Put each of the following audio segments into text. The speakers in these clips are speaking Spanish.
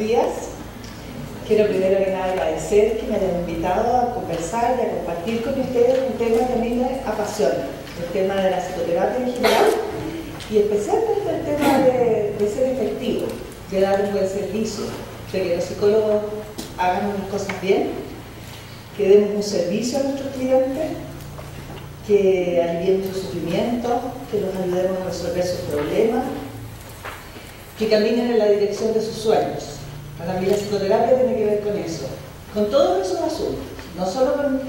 días. Quiero primero que nada agradecer que me hayan invitado a conversar y a compartir con ustedes un tema que a mí me apasiona, el tema de la psicoterapia en general y especialmente el tema de ser efectivo, de dar un buen servicio, de que los psicólogos hagan unas cosas bien, que demos un servicio a nuestros clientes, que aliviemos su sufrimiento, que los ayudemos a resolver sus problemas, que caminen en la dirección de sus sueños. Para mí la psicoterapia tiene que ver con eso, con todos esos asuntos, no solo con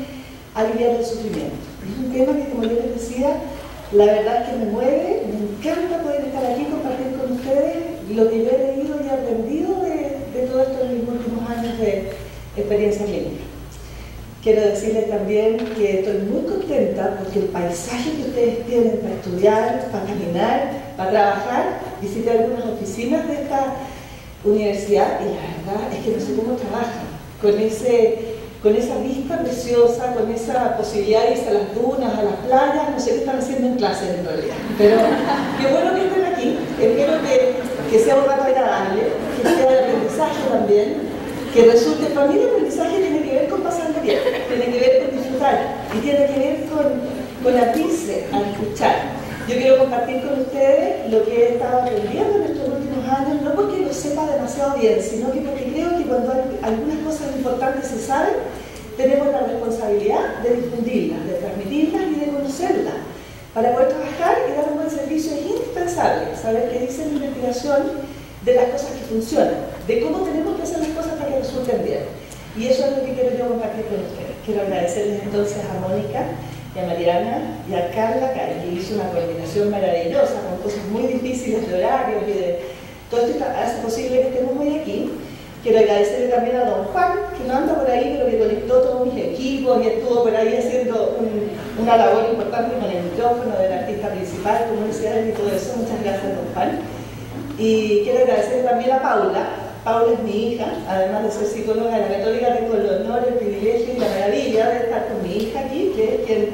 aliviar el sufrimiento. Es un tema que, como yo les decía, la verdad es que me mueve, me encanta poder estar aquí y compartir con ustedes lo que yo he leído y aprendido de todo esto en mis últimos años de experiencia clínica. Quiero decirles también que estoy muy contenta porque el paisaje que ustedes tienen para estudiar, para caminar, para trabajar, visité algunas oficinas de esta universidad y la verdad es que no sé cómo trabajan, con esa vista preciosa, con esa posibilidad de irse a las dunas, a las playas, no sé qué están haciendo en clases en realidad, pero qué bueno que estén aquí, espero que sea un rato agradable, que sea de aprendizaje también, que resulte, para mí el aprendizaje tiene que ver con pasarlo bien, tiene que ver con disfrutar y tiene que ver con abrirse a escuchar. Yo quiero compartir con ustedes lo que he estado aprendiendo en estos últimos años, no porque lo sepa demasiado bien, sino que porque creo que cuando algunas cosas importantes se saben, tenemos la responsabilidad de difundirlas, de transmitirlas y de conocerlas. Para poder trabajar y dar un buen servicio es indispensable saber qué dice la investigación de las cosas que funcionan, de cómo tenemos que hacer las cosas para que resulten bien. Y eso es lo que quiero yo compartir con ustedes. Quiero agradecerles entonces a Mónica y a Mariana y a Carla, que hizo una coordinación maravillosa con cosas muy difíciles de horarios y de todo esto hace posible que estemos hoy aquí. Quiero agradecerle también a don Juan, que no anda por ahí, pero que conectó todos mis equipos y estuvo por ahí haciendo una labor importante con el micrófono del artista principal, como decía él y todo eso. Muchas gracias, don Juan. Y quiero agradecer también a Paula. Paula es mi hija, además de ser psicóloga de la Católica, tengo el honor, el privilegio y la maravilla de estar con mi hija aquí, que es quien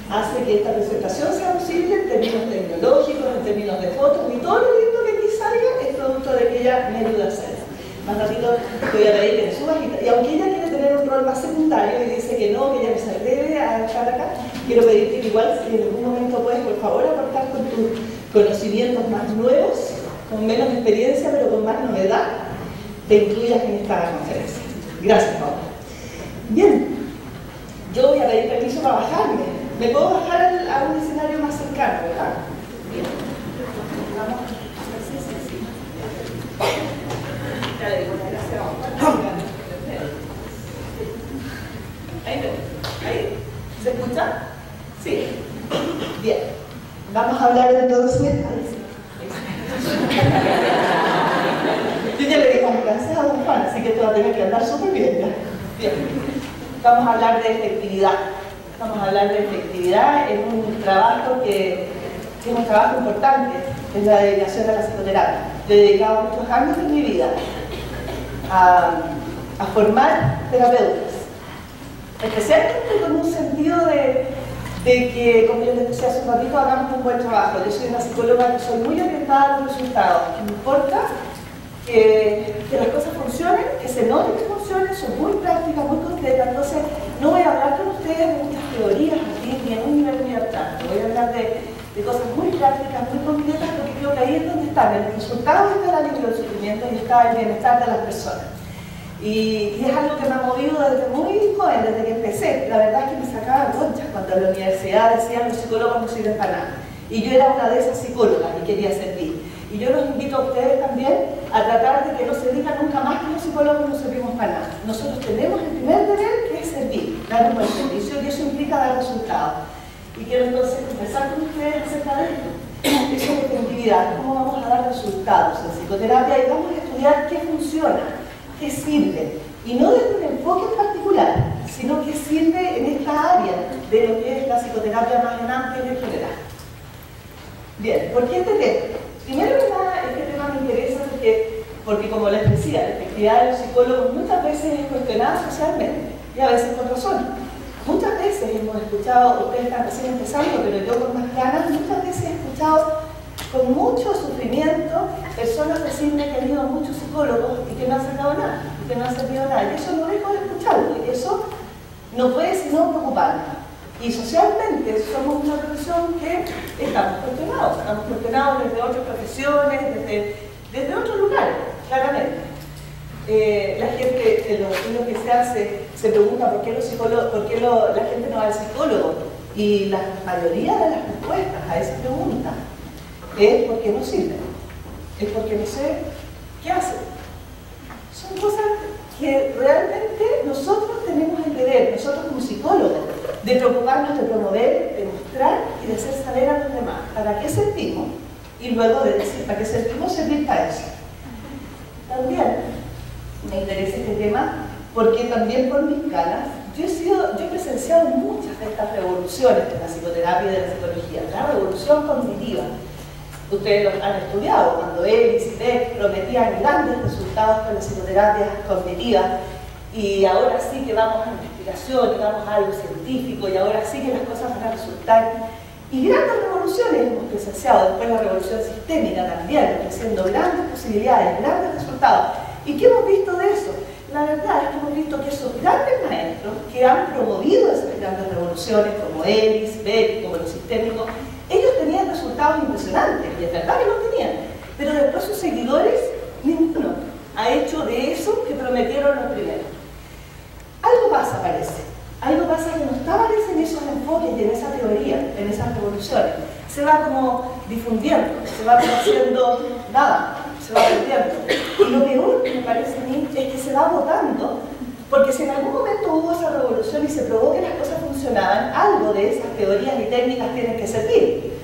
hace que esta presentación sea posible en términos tecnológicos, en términos de fotos, y todo lo lindo que aquí salga es producto de que ella me ayuda a hacer. Más ratito te voy a pedir que me subas y aunque ella quiere tener un rol más secundario y dice que no, que ella no se atreve a estar acá, quiero pedirte que igual si en algún momento puedes, por favor, aportar con tus conocimientos más nuevos, con menos experiencia pero con más novedad, te incluyas en esta conferencia. Gracias, Paula. Bien, yo voy a pedir permiso para bajarme. ¿Me puedo bajar a un escenario más cercano, verdad? Bien. Vamos. Sí, sí, sí. Ya le digo una gracia a Juan. Ahí. ¿Se escucha? Sí. Bien. Vamos a hablar entonces. Yo ya le digo gracias a don Juan, así que tú vas a tener que andar súper bien ya. Bien. Vamos a hablar de efectividad. Vamos a hablar de efectividad en un trabajo que es un trabajo importante, es la dedicación a la psicoterapia. Yo he dedicado muchos años de mi vida a formar terapeutas, especialmente con un sentido de que, como yo les decía hace un ratito, hagamos un buen trabajo. Yo soy una psicóloga que soy muy orientada a los resultados, que me importa que las cosas funcionen, que se noten que funcionen, son muy prácticas, muy concretas. Entonces, no voy a hablar con ustedes de muchas teorías aquí, ni en un nivel muy abstracto. Voy a hablar de cosas muy prácticas, muy concretas, porque creo que ahí es donde está. En el resultado está el alivio del sufrimiento y está el bienestar de las personas. Y es algo que me ha movido desde muy joven, desde que empecé. La verdad es que me sacaba conchas cuando en la universidad decían los psicólogos no sirven para nada. Y yo era una de esas psicólogas y quería servir. Y yo los invito a ustedes también a tratar de que no se diga nunca más que los psicólogos no servimos para nada. Nosotros tenemos el primer deber que es servir, dar un buen servicio, y eso implica dar resultados. Y quiero entonces conversar con ustedes acerca de esto. Eso es efectividad, cómo vamos a dar resultados en psicoterapia y vamos a estudiar qué funciona, qué sirve. Y no desde un enfoque en particular, sino qué sirve en esta área de lo que es la psicoterapia más en amplia y en general. Bien, ¿por qué este tema? Primero que nada, este tema me interesa porque como les decía, la efectividad de los psicólogos muchas veces es cuestionada socialmente, y a veces con razón. Muchas veces hemos escuchado, ustedes están recién empezando, pero yo con más ganas, muchas veces he escuchado con mucho sufrimiento, personas decirme que han ido a muchos psicólogos y que no han sacado nada, y que no han servido nada. Y eso no dejo de escucharlo, y eso no puede sino preocuparnos. Y socialmente somos una profesión que estamos cuestionados desde otras profesiones, desde otros lugares, claramente. La gente, en lo que se hace, se pregunta por qué la gente no va al psicólogo. Y la mayoría de las respuestas a esa pregunta es porque no sirven, es porque no sé qué hacen. Son cosas que realmente nosotros tenemos el deber, nosotros como psicólogos, de preocuparnos, de promover, de mostrar y de hacer saber a los demás para qué servimos y luego de decir para qué servimos, servir para eso. También me interesa este tema porque también por mis canas yo he presenciado muchas de estas revoluciones de la psicoterapia y de la psicología. La revolución cognitiva, ustedes lo han estudiado, cuando Ellis y Beck prometían grandes resultados con la psicoterapia cognitiva, y ahora sí que vamos a investigación, y vamos a algo científico, y ahora sí que las cosas van a resultar. Y grandes revoluciones hemos presenciado, después la revolución sistémica también, ofreciendo grandes posibilidades, grandes resultados. ¿Y qué hemos visto de eso? La verdad es que hemos visto que esos grandes maestros que han promovido esas grandes revoluciones, como Ellis, Beck, como los sistémicos, ellos tenían resultados impresionantes, y es verdad que los tenían, pero después sus seguidores, ninguno ha hecho de eso que prometieron los primeros. Algo pasa, parece. Algo pasa que no está, parece, en esos enfoques y en esa teoría, en esas revoluciones. Se va como difundiendo, se va como haciendo nada, se va perdiendo. Y lo peor, me parece a mí, es que se va votando, porque si en algún momento hubo esa revolución y se probó que las cosas funcionaban, algo de esas teorías y técnicas tienen que servir.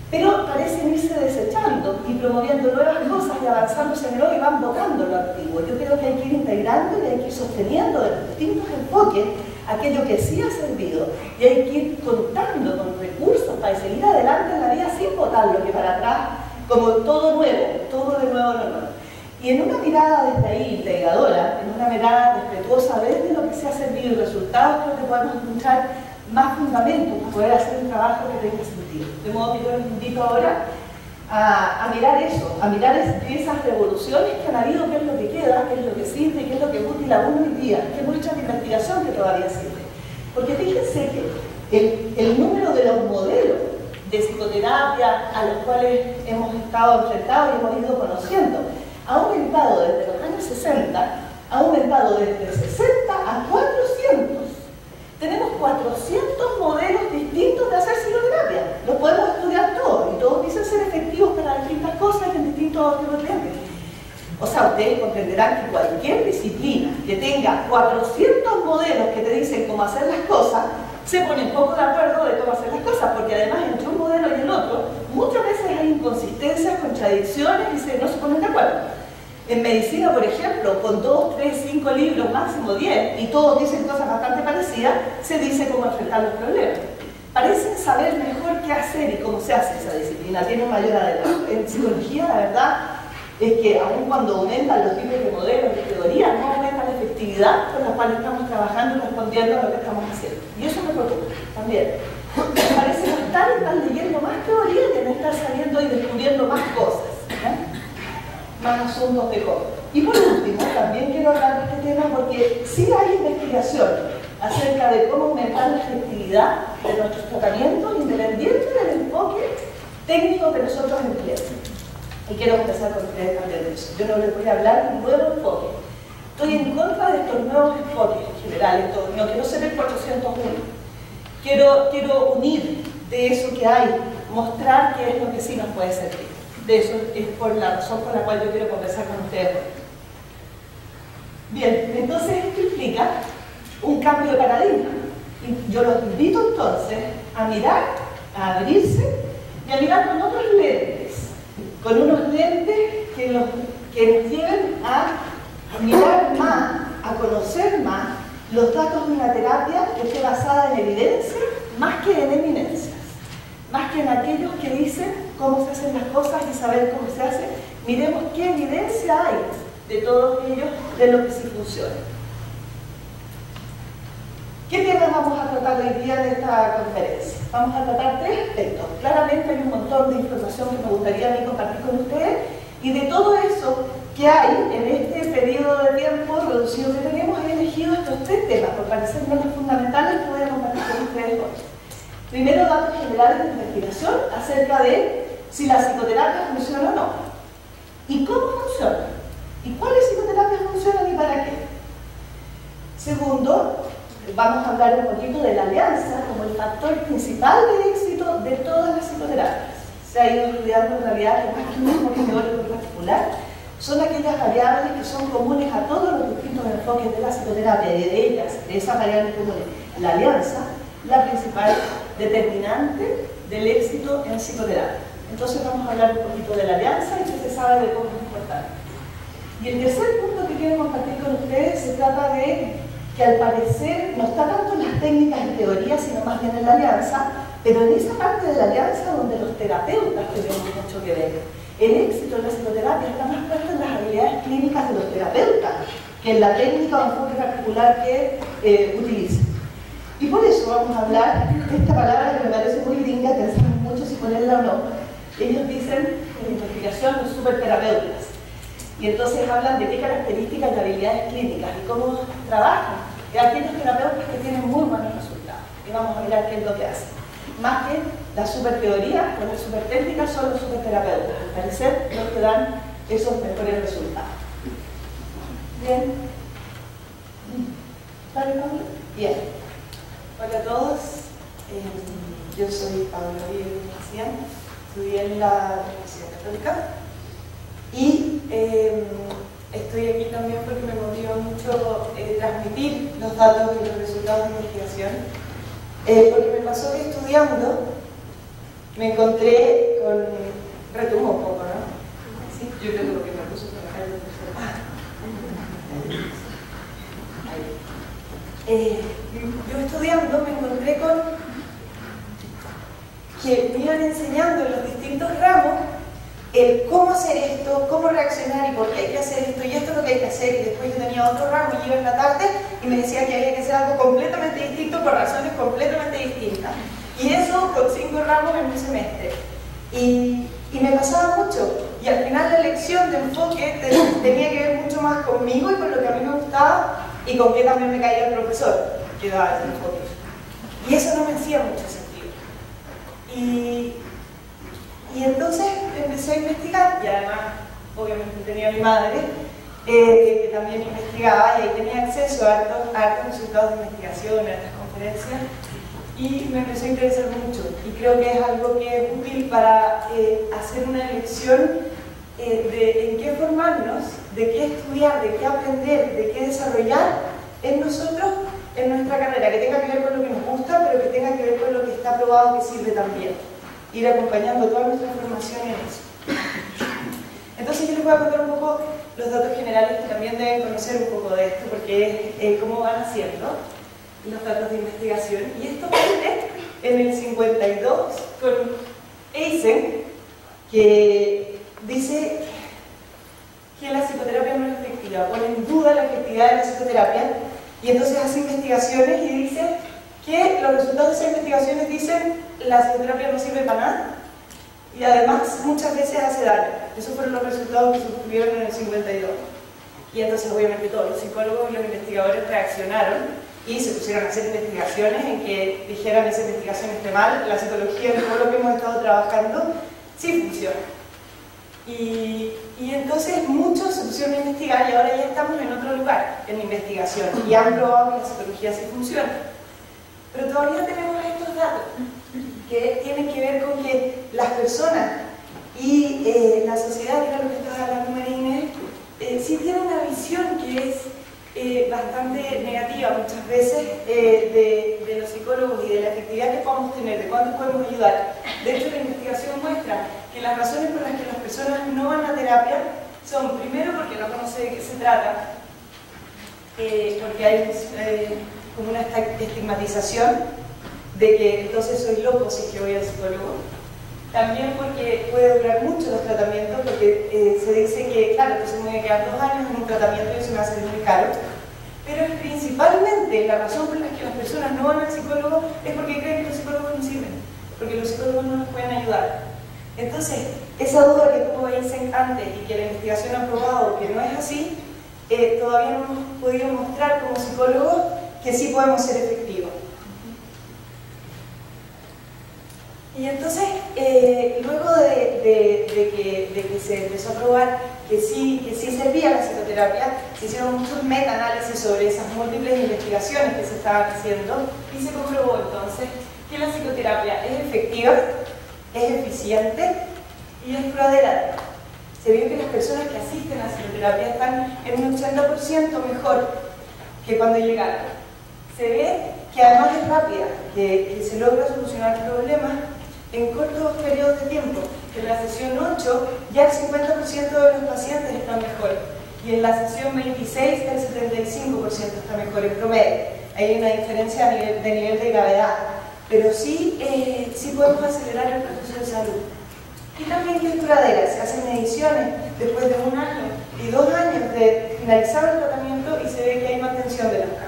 Pero parecen irse desechando y promoviendo nuevas cosas y avanzándose en lo que van votando lo antiguo. Yo creo que hay que ir integrando y hay que ir sosteniendo de los distintos enfoques aquello que sí ha servido. Y hay que ir contando con recursos para seguir adelante en la vida sin botar lo que para atrás, como todo nuevo, todo de nuevo lo nuevo. Y en una mirada desde ahí integradora, en una mirada respetuosa desde lo que se ha servido y resultados, creo que podemos encontrar más fundamentos para poder hacer un trabajo que tenga sentido. De modo que yo les invito ahora a mirar eso, a mirar esas revoluciones que han habido, qué es lo que queda, qué es lo que sirve, qué es lo que es útil aún hoy día, qué mucha investigación que todavía sirve. Porque fíjense que el número de los modelos de psicoterapia a los cuales hemos estado enfrentados y hemos ido conociendo ha aumentado desde los años 60, ha aumentado desde 60 a 400. Tenemos 400 modelos distintos de hacer psicoterapia. Los podemos estudiar todos y todos dicen ser efectivos para distintas cosas y en distintos tipos de clientes. O sea, ustedes comprenderán que cualquier disciplina que tenga 400 modelos que te dicen cómo hacer las cosas, se pone un poco de acuerdo de cómo hacer las cosas, porque además entre un modelo y el otro, muchas veces hay inconsistencias, contradicciones y no se ponen de acuerdo. En medicina, por ejemplo, con 2, 3, 5 libros, máximo 10, y todos dicen cosas bastante parecidas, se dice cómo enfrentar los problemas. Parecen saber mejor qué hacer y cómo se hace esa disciplina, tiene un mayor adelanto. En psicología, la verdad, es que aun cuando aumentan los tipos de modelos de teoría, no aumenta la efectividad con la cual estamos trabajando y respondiendo a lo que estamos haciendo. Y eso me preocupa también. Parece no están leyendo más teoría que no estar saliendo y descubriendo más cosas, más asuntos de cosas. Y por último, también quiero hablar de este tema porque sí hay investigación acerca de cómo aumentar la efectividad de nuestros tratamientos independiente del enfoque técnico que nosotros empleemos. Y quiero empezar con ustedes también de eso. Yo no les voy a hablar de un nuevo enfoque. Estoy en contra de estos nuevos enfoques en general. No quiero ser el 401. Quiero unir de eso que hay, mostrar qué es lo que sí nos puede servir. De eso es por la razón por la cual yo quiero conversar con ustedes hoy. Bien, entonces esto implica un cambio de paradigma. Y yo los invito entonces a mirar, a abrirse y a mirar con otros lentes. Con unos lentes que nos lleven a mirar más, a conocer más los datos de una terapia que esté basada en evidencia más que en eminencias, más que en aquellos que dicen cómo se hacen las cosas y saber cómo se hace. Miremos qué evidencia hay de todos ellos de lo que sí funciona. ¿Qué temas vamos a tratar hoy día en esta conferencia? Vamos a tratar tres aspectos. Claramente hay un montón de información que me gustaría a mí compartir con ustedes, y de todo eso que hay en este periodo de tiempo reducido que tenemos, he elegido estos tres temas, por parecerme los fundamentales que voy a compartir con ustedes hoy. Primero, datos generales de investigación acerca de si la psicoterapia funciona o no. ¿Y cómo funciona? ¿Y cuáles psicoterapias funcionan y para qué? Segundo, vamos a hablar un poquito de la alianza como el factor principal de éxito de todas las psicoterapias. Se ha ido estudiando en realidad que más que un enfoque teórico en particular, son aquellas variables que son comunes a todos los distintos enfoques de la psicoterapia, y de ellas, de esas variables comunes, la alianza, la principal determinante del éxito en psicoterapia. Entonces vamos a hablar un poquito de la alianza y que se sabe de cómo es importante. Y el tercer punto que quiero compartir con ustedes se trata de que al parecer no está tanto en las técnicas en teoría, sino más bien en la alianza, pero en esa parte de la alianza donde los terapeutas tenemos mucho que ver. El éxito en la psicoterapia está más puesto en las habilidades clínicas de los terapeutas que en la técnica o enfoque particular que utilicen. Y por eso vamos a hablar de esta palabra que me parece muy gringa, pensamos mucho si ponerla o no. Ellos dicen en investigación los superterapeutas. Y entonces hablan de qué características de habilidades clínicas y cómo trabajan aquellos terapeutas que tienen muy buenos resultados. Y vamos a mirar qué es lo que hacen. Más que la superteoría o la supertécnica, son los superterapeutas. Al parecer, los que dan esos mejores resultados. Bien. ¿Vale, Pablo? Bien. Hola a todos. Yo soy Pablo Villacián. Estudié en la Universidad Católica. Y estoy aquí también porque me motiva mucho transmitir los datos y los resultados de investigación, porque me pasó que estudiando me encontré con... retumbo un poco, ¿no? Sí, yo creo que lo que me puso por acá yo estudiando me encontré con que me iban enseñando en los distintos ramos el cómo hacer esto, cómo reaccionar y por qué hay que hacer esto, y esto es lo que hay que hacer. Y después yo tenía otro ramo y iba en la tarde y me decía que había que hacer algo completamente distinto por razones completamente distintas. Y eso con 5 ramos en un semestre. Y me pasaba mucho. Y al final la elección de enfoque tenía que ver mucho más conmigo y con lo que a mí me gustaba y con qué también me caía el profesor que daba ese enfoque. Y eso no me hacía mucho sentido. Y entonces empecé a investigar, y además, obviamente, tenía a mi madre, que también investigaba, y ahí tenía acceso a hartos resultados de investigación, a estas conferencias, y me empezó a interesar mucho. Y creo que es algo que es útil para hacer una elección de en qué formarnos, de qué estudiar, de qué aprender, de qué desarrollar en nosotros, en nuestra carrera, que tenga que ver con lo que nos gusta, pero que tenga que ver con lo que está probado que sirve también. Ir acompañando toda nuestra formación en eso. Entonces yo les voy a contar un poco los datos generales que también deben conocer un poco de esto, porque es cómo van haciendo los datos de investigación. Y esto parte en el 52 con Eisen, que dice que la psicoterapia no es efectiva, pone en duda la efectividad de la psicoterapia, y entonces hace investigaciones y dice que los resultados de esas investigaciones dicen la psicoterapia no sirve para nada y además muchas veces hace daño. Esos fueron los resultados que se obtuvieron en el 52. Y entonces obviamente todos los psicólogos y los investigadores reaccionaron y se pusieron a hacer investigaciones en que dijeran esa investigación esté mal, la psicología y todo lo que hemos estado trabajando sí funciona. Y entonces muchos se pusieron a investigar y ahora ya estamos en otro lugar en investigación y han probado que la psicología sí funciona. Pero todavía tenemos estos datos que tienen que ver con que las personas y la sociedad, que era lo que estaba hablando Marina, sí tienen una visión que es bastante negativa muchas veces de los psicólogos y de la efectividad que podemos tener, de cuánto podemos ayudar. De hecho, la investigación muestra que las razones por las que las personas no van a terapia son, primero, porque no conocen de qué se trata, porque hay como una estigmatización de que entonces soy loco si es que voy al psicólogo. También porque puede durar mucho los tratamientos, porque se dice que, claro, entonces me voy a quedar 2 años en un tratamiento y eso me va a salir muy caro. Pero principalmente la razón por la que las personas no van al psicólogo es porque creen que los psicólogos no sirven, porque los psicólogos no nos pueden ayudar. Entonces, esa duda que tuvo Eysenck antes y que la investigación ha probado que no es así, todavía no hemos podido mostrar como psicólogos que sí podemos ser efectivos. Y entonces, luego de que se empezó a probar que sí servía la psicoterapia, se hicieron muchos meta-análisis sobre esas múltiples investigaciones que se estaban haciendo y se comprobó entonces que la psicoterapia es efectiva, es eficiente y es duradera. Se vio que las personas que asisten a la psicoterapia están en un 80% mejor que cuando llegaron. Se ve que además es rápida, que se logra solucionar problemas en cortos periodos de tiempo. En la sesión 8 ya el 50% de los pacientes están mejor y en la sesión 26 el 75% está mejor en promedio. Hay una diferencia de nivel de gravedad, pero sí podemos acelerar el proceso de salud. Y también que es duradera, se hacen mediciones después de 1 año y 2 años de finalizar el tratamiento y se ve que hay mantención de los cambios.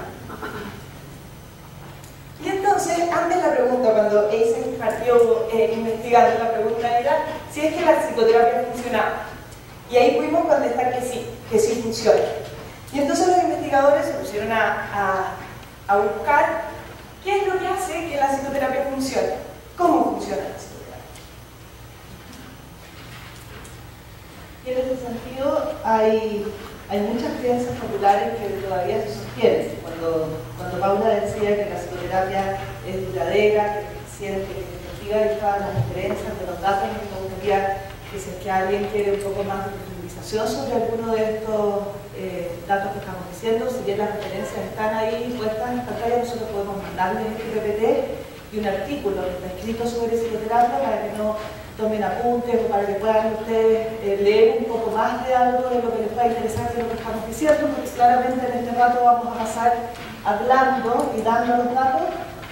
Y entonces, antes la pregunta, cuando Eysenck partió investigando, la pregunta era si es que la psicoterapia funcionaba. Y ahí pudimos contestar que sí funciona. Y entonces los investigadores se pusieron a buscar qué es lo que hace que la psicoterapia funcione. ¿Cómo funciona la psicoterapia? Y en ese sentido hay muchas creencias populares que todavía se sostienen. Cuando Paula decía que la psicoterapia es duradera, que es eficiente, que es efectiva, y estaban las referencias de los datos, me gustaría que si es que alguien quiere un poco más de profundización sobre alguno de estos datos que estamos diciendo, si bien las referencias están ahí puestas en pantalla, nosotros podemos mandarles este PPT y un artículo que está escrito sobre psicoterapia para que no tomen apuntes o para que puedan ustedes leer un poco más de algo de lo que les pueda interesar de lo que estamos diciendo, porque claramente en este rato vamos a pasar hablando y dando los datos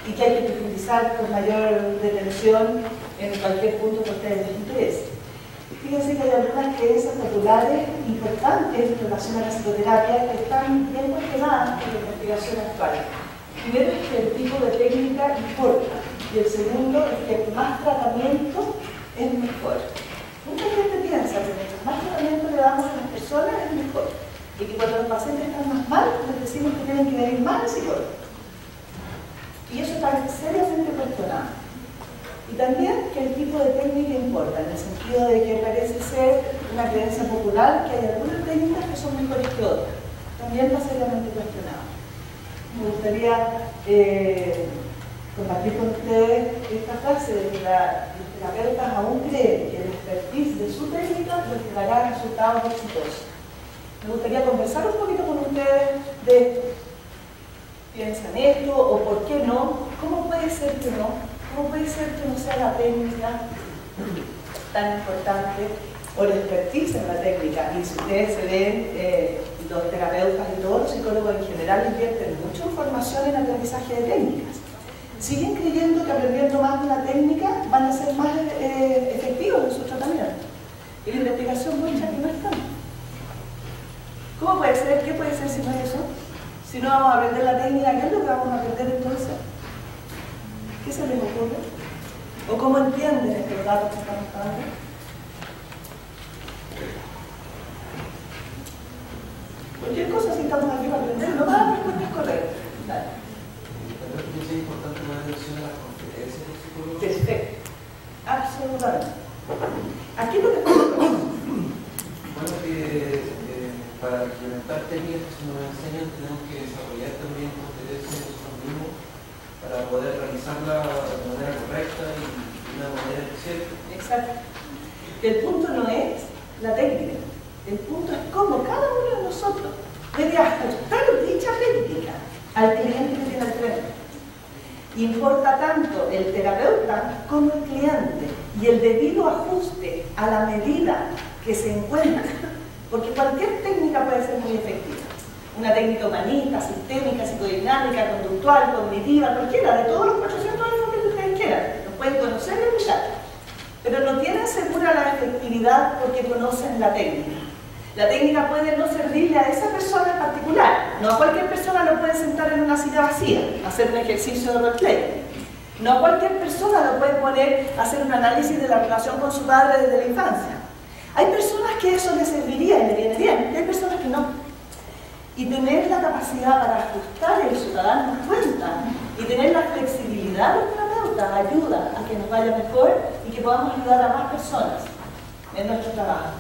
y que hay que profundizar con mayor detención en cualquier punto que a ustedes les interese. Fíjense que hay algunas creencias populares importantes en relación a la psicoterapia que están bien cuestionadas por la investigación actual. Primero es que el tipo de técnica importa y el segundo es que más tratamiento es mejor. Mucha gente piensa que mientras más tratamiento le damos a las personas es mejor y que cuando los pacientes están más mal les decimos que tienen que venir más al psicólogo. Y eso está seriamente cuestionado. Y también que el tipo de técnica importa, en el sentido de que parece ser una creencia popular que hay algunas técnicas que son mejores que otras. También está seriamente cuestionado. Me gustaría compartir con ustedes esta frase de que los terapeutas aún creen que el expertise de su técnica les dará resultados exitosos. Me gustaría conversar un poquito con ustedes de esto. ¿Piensan esto o por qué no? ¿Cómo puede ser que no? ¿Cómo puede ser que no sea la técnica tan importante o el expertise en la técnica? Y si ustedes se ven, los terapeutas y todos los psicólogos en general invierten mucha información en aprendizaje de técnicas. Siguen creyendo que aprendiendo más de una técnica van a ser más efectivos en su tratamiento. Y la investigación muestra que no es tanto. ¿Cómo puede ser? ¿Qué puede ser si no es eso? Si no vamos a aprender la técnica, ¿qué es lo que vamos a aprender entonces? ¿Qué se les ocurre? ¿O cómo entienden estos datos que estamos dando? Cualquier cosa, si estamos aquí para aprender, no va a respuestas correctas. Dale. Es importante poner atención a las conferencias de psicólogos. Perfecto. Absolutamente. ¿Aquí lo que estamos hablando? Bueno, que para implementar técnicas que se nos enseñan tenemos que desarrollar también competencias nosotros mismos para poder realizarla de manera correcta y de una manera eficiente. Exacto. El punto no es la técnica, el punto es cómo cada uno de nosotros debe ajustar dicha técnica al cliente que tiene al frente. Importa tanto el terapeuta como el cliente y el debido ajuste a la medida que se encuentra, porque cualquier técnica puede ser muy efectiva. Una técnica humanista, sistémica, psicodinámica, conductual, cognitiva, cualquiera, de todos los 400 enfoques que ustedes quieran, los pueden conocer y escuchar. Pero no tienen segura la efectividad porque conocen la técnica. La técnica puede no servirle a esa persona en particular, No a cualquier persona lo puede sentar en una silla vacía, hacer un ejercicio de roleplay. No a cualquier persona lo puede poner a hacer un análisis de la relación con su padre desde la infancia. Hay personas que eso les serviría y le viene bien, y hay personas que no. Y tener la capacidad para ajustar eso, para darnos cuenta, y tener la flexibilidad del terapeuta ayuda a que nos vaya mejor y que podamos ayudar a más personas en nuestro trabajo.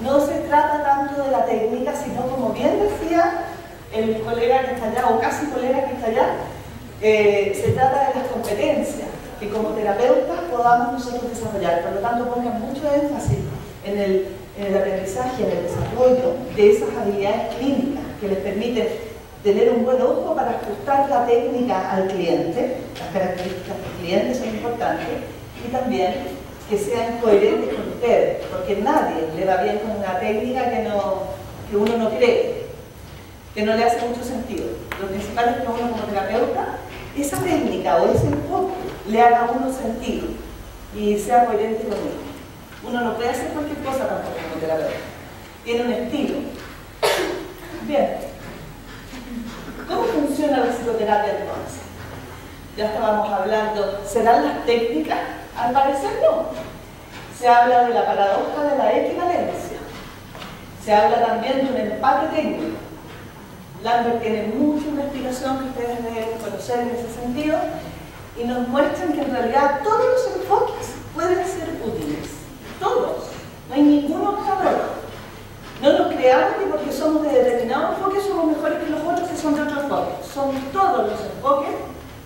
No se trata tanto de la técnica, sino, como bien decía el colega que está allá, o casi colega que está allá, se trata de las competencias que como terapeutas podamos nosotros desarrollar. Por lo tanto, pongan mucho énfasis en el aprendizaje, en el desarrollo de esas habilidades clínicas que les permiten tener un buen ojo para ajustar la técnica al cliente. Las características del cliente son importantes, y también que sean coherentes con ustedes, porque nadie le va bien con una técnica que uno no cree, que no le hace mucho sentido. Lo principal es que uno como terapeuta, esa técnica o ese enfoque le haga a uno sentido y sea coherente con él. Uno no puede hacer cualquier cosa tampoco como terapeuta. Tiene un estilo. Bien. ¿Cómo funciona la psicoterapia entonces? Ya estábamos hablando, ¿serán las técnicas? Al parecer no. Se habla de la paradoja de la equivalencia. Se habla también de un empate técnico. Lambert tiene mucha investigación que ustedes deben conocer en ese sentido, y nos muestran que en realidad todos los enfoques pueden ser útiles. Todos. No hay ninguno obstacolo. No nos creamos que porque somos de determinado enfoque somos mejores que los otros que son de otro enfoque. Son todos los enfoques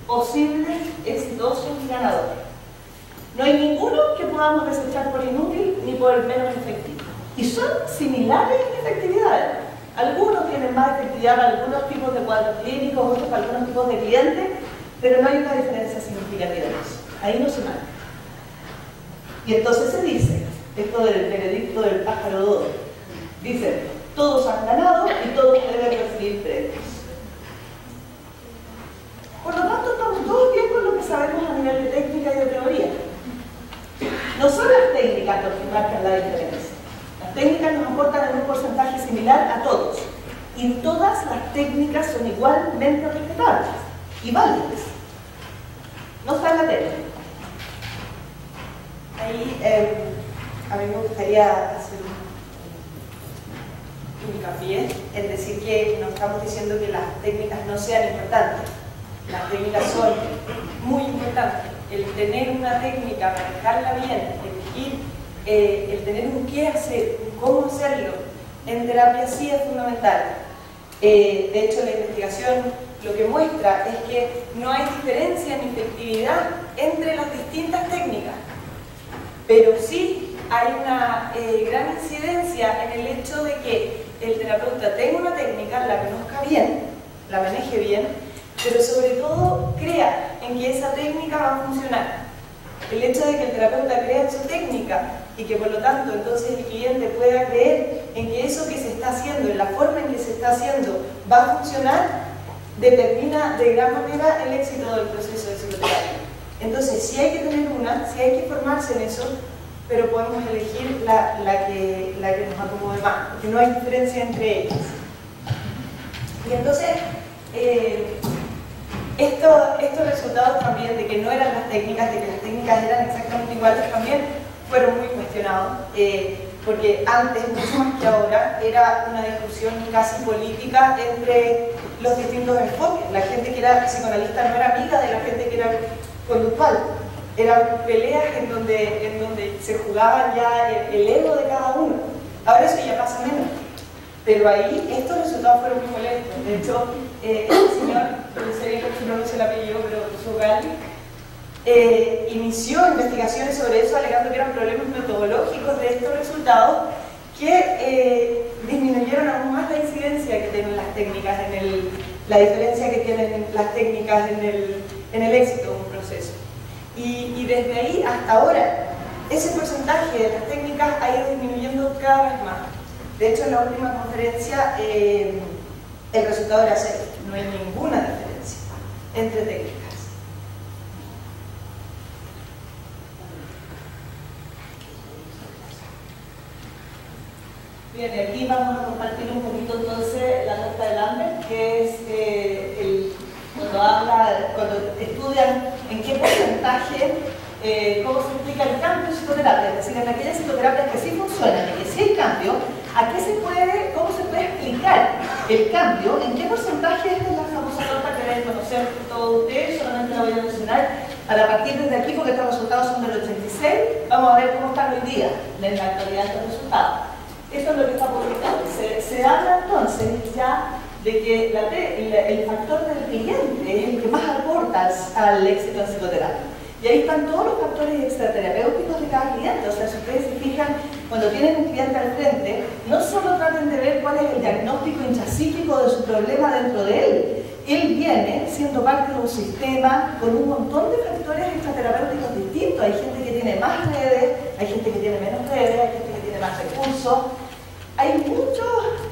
posibles, exitosos y ganadores. No hay ninguno que podamos desechar por inútil ni por menos efectivo. Y son similares en efectividad. Algunos tienen más efectividad para algunos tipos de cuadros clínicos, otros para algunos tipos de clientes, pero no hay una diferencia significativa en eso. Ahí no se marca. Y entonces se dice, esto del veredicto del pájaro dodo, dice, todos han ganado y todos deben recibir premios. Por lo tanto, estamos todos bien con lo que sabemos a nivel de técnica y de teoría. No son las técnicas las que marcan la diferencia. Las técnicas nos aportan en un porcentaje similar a todos. Y todas las técnicas son igualmente respetables y válidas. No está en la técnica. Ahí a mí me gustaría hacer un hincapié en decir que no estamos diciendo que las técnicas no sean importantes. Las técnicas son muy importantes. El tener una técnica, manejarla bien, elegir, el tener un qué hacer, un cómo hacerlo, en terapia sí es fundamental. De hecho, la investigación lo que muestra es que no hay diferencia en efectividad entre las distintas técnicas, pero sí hay una gran incidencia en el hecho de que el terapeuta tenga una técnica, la conozca bien, la maneje bien, pero sobre todo crea en que esa técnica va a funcionar. El hecho de que el terapeuta crea en su técnica y que por lo tanto entonces el cliente pueda creer en que eso que se está haciendo, en la forma en que se está haciendo, va a funcionar, determina de gran manera el éxito del proceso de psicoterapia. Entonces, sí hay que tener una, sí hay que formarse en eso, pero podemos elegir la que nos acomode más, porque no hay diferencia entre ellas. Y entonces, estos resultados también de que no eran las técnicas, de que las técnicas eran exactamente iguales, también fueron muy cuestionados, porque antes, mucho más que ahora, era una discusión casi política entre los distintos enfoques. La gente que era psicoanalista no era amiga de la gente que era conductual. Eran peleas en donde se jugaban ya el ego de cada uno. Ahora eso ya pasa menos. Pero ahí estos resultados fueron muy molestos. De hecho, este señor, no sé cómo se pronuncia el apellido, pero Zugali, inició investigaciones sobre eso, alegando que eran problemas metodológicos de estos resultados que disminuyeron aún más la incidencia que tienen las técnicas, la diferencia que tienen las técnicas en el éxito de un proceso. Y desde ahí hasta ahora, ese porcentaje de las técnicas ha ido disminuyendo cada vez más. De hecho, en la última conferencia el resultado era cero. No hay ninguna diferencia entre técnicas. Bien, aquí vamos a compartir un poquito entonces la nota del Lambert, que es cuando estudian en qué porcentaje, cómo se explica el cambio en psicoterapia, es decir, en aquellas psicoterapias que sí funcionan y que sí hay cambio, cómo se puede explicar el cambio, en qué porcentaje es la famosa nota que deben conocer todos ustedes, solamente la voy a mencionar para partir desde aquí porque estos resultados son del 86, vamos a ver cómo están hoy día en la actualidad de estos resultados. Esto es lo que está publicado. Se habla entonces ya de que el factor del cliente es el que más aporta al éxito en psicoterapia. Y ahí están todos los factores extraterapéuticos de cada cliente. O sea, si ustedes se fijan, cuando tienen un cliente al frente, no solo traten de ver cuál es el diagnóstico intrapsíquico de su problema dentro de él. Él viene siendo parte de un sistema con un montón de factores extraterapéuticos distintos. Hay gente que tiene más redes, hay gente que tiene menos redes, hay gente que tiene más recursos. Hay muchas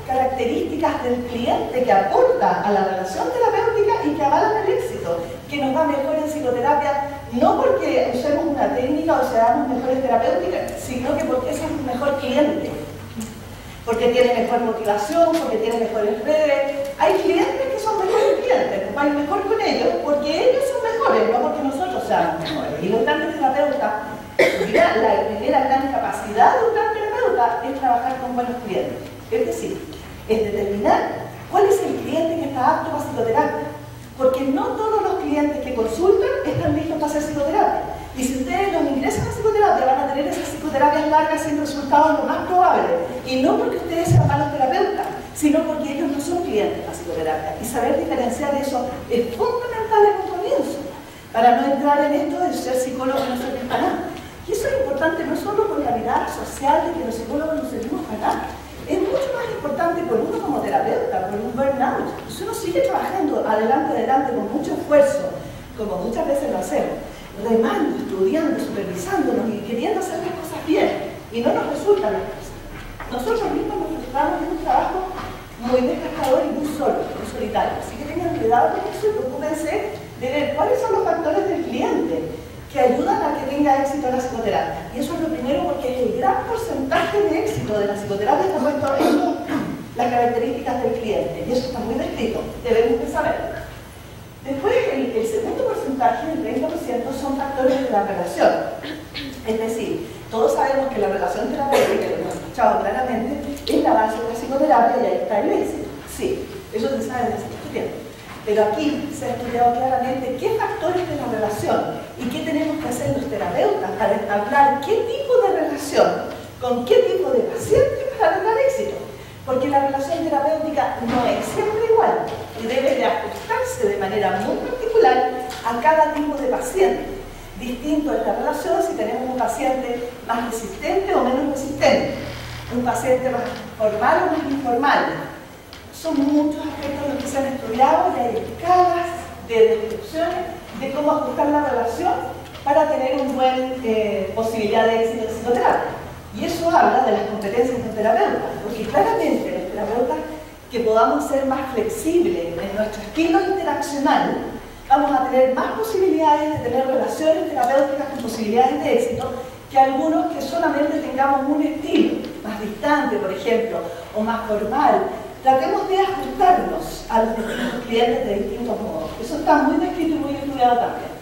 características del cliente que aporta a la relación terapéutica y que avalan el éxito, que nos va mejor en psicoterapia, no porque usemos una técnica o seamos mejores terapéuticas, sino que porque es un mejor cliente, porque tiene mejor motivación, porque tiene mejores redes. Hay clientes que son mejores clientes, nos va a ir mejor con ellos porque ellos son mejores, no porque nosotros seamos mejores. Y los grandes terapeutas, la primera gran capacidad de un gran terapeuta es trabajar con buenos clientes. Es decir, es determinar cuál es el cliente que está apto para psicoterapia. Porque no todos los clientes que consultan están listos para hacer psicoterapia. Y si ustedes los ingresan a psicoterapia, van a tener esas psicoterapias largas sin resultados lo más probable. Y no porque ustedes sean malos terapeutas, sino porque ellos no son clientes para psicoterapia. Y saber diferenciar eso es fundamental en un comienzo, para no entrar en esto de ser psicólogo y no servir para nada. Y eso es importante no solo por la mirada social de que los psicólogos no servimos para nada. Es mucho más importante por uno como terapeuta, por un burnout. Si uno sigue trabajando adelante con mucho esfuerzo, como muchas veces lo hacemos, remando, estudiando, supervisándonos y queriendo hacer las cosas bien, y no nos resultan las cosas. Nosotros mismos nos frustramos en un trabajo muy desgastador y muy solo, muy solitario. Así que tengan cuidado con eso y preocúpense de ver cuáles son los factores del cliente que ayudan a que tenga éxito en la psicoterapia. Y eso es lo primero porque es el gran porcentaje de éxito de la psicoterapia está puesto en las características del cliente. Y eso está muy descrito, debemos de saberlo. Después, el segundo porcentaje, el 30%, son factores de la relación. Es decir, todos sabemos que la relación terapéutica, que lo hemos escuchado claramente, es la base de la psicoterapia y ahí está el éxito. Sí, eso se sabe desde mucho tiempo. Pero aquí se ha estudiado claramente qué factores de la relación y qué tenemos que hacer los terapeutas para entablar qué tipo de relación con qué tipo de paciente para lograr éxito. Porque la relación terapéutica no es siempre igual y debe de ajustarse de manera muy particular a cada tipo de paciente. Distinto es la relación si tenemos un paciente más resistente o menos resistente, un paciente más formal o más informal. Son muchos aspectos los que se han estudiado y hay escalas de descripciones de cómo ajustar la relación para tener una buena posibilidad de éxito en psicoterapia. Y eso habla de las competencias del terapeuta, porque claramente los terapeutas que podamos ser más flexibles en nuestro estilo interaccional, vamos a tener más posibilidades de tener relaciones terapéuticas con posibilidades de éxito que algunos que solamente tengamos un estilo más distante, por ejemplo, o más formal. Tratemos de ajustarnos a los distintos clientes de distintos modos. Eso está muy descrito y muy estudiado también.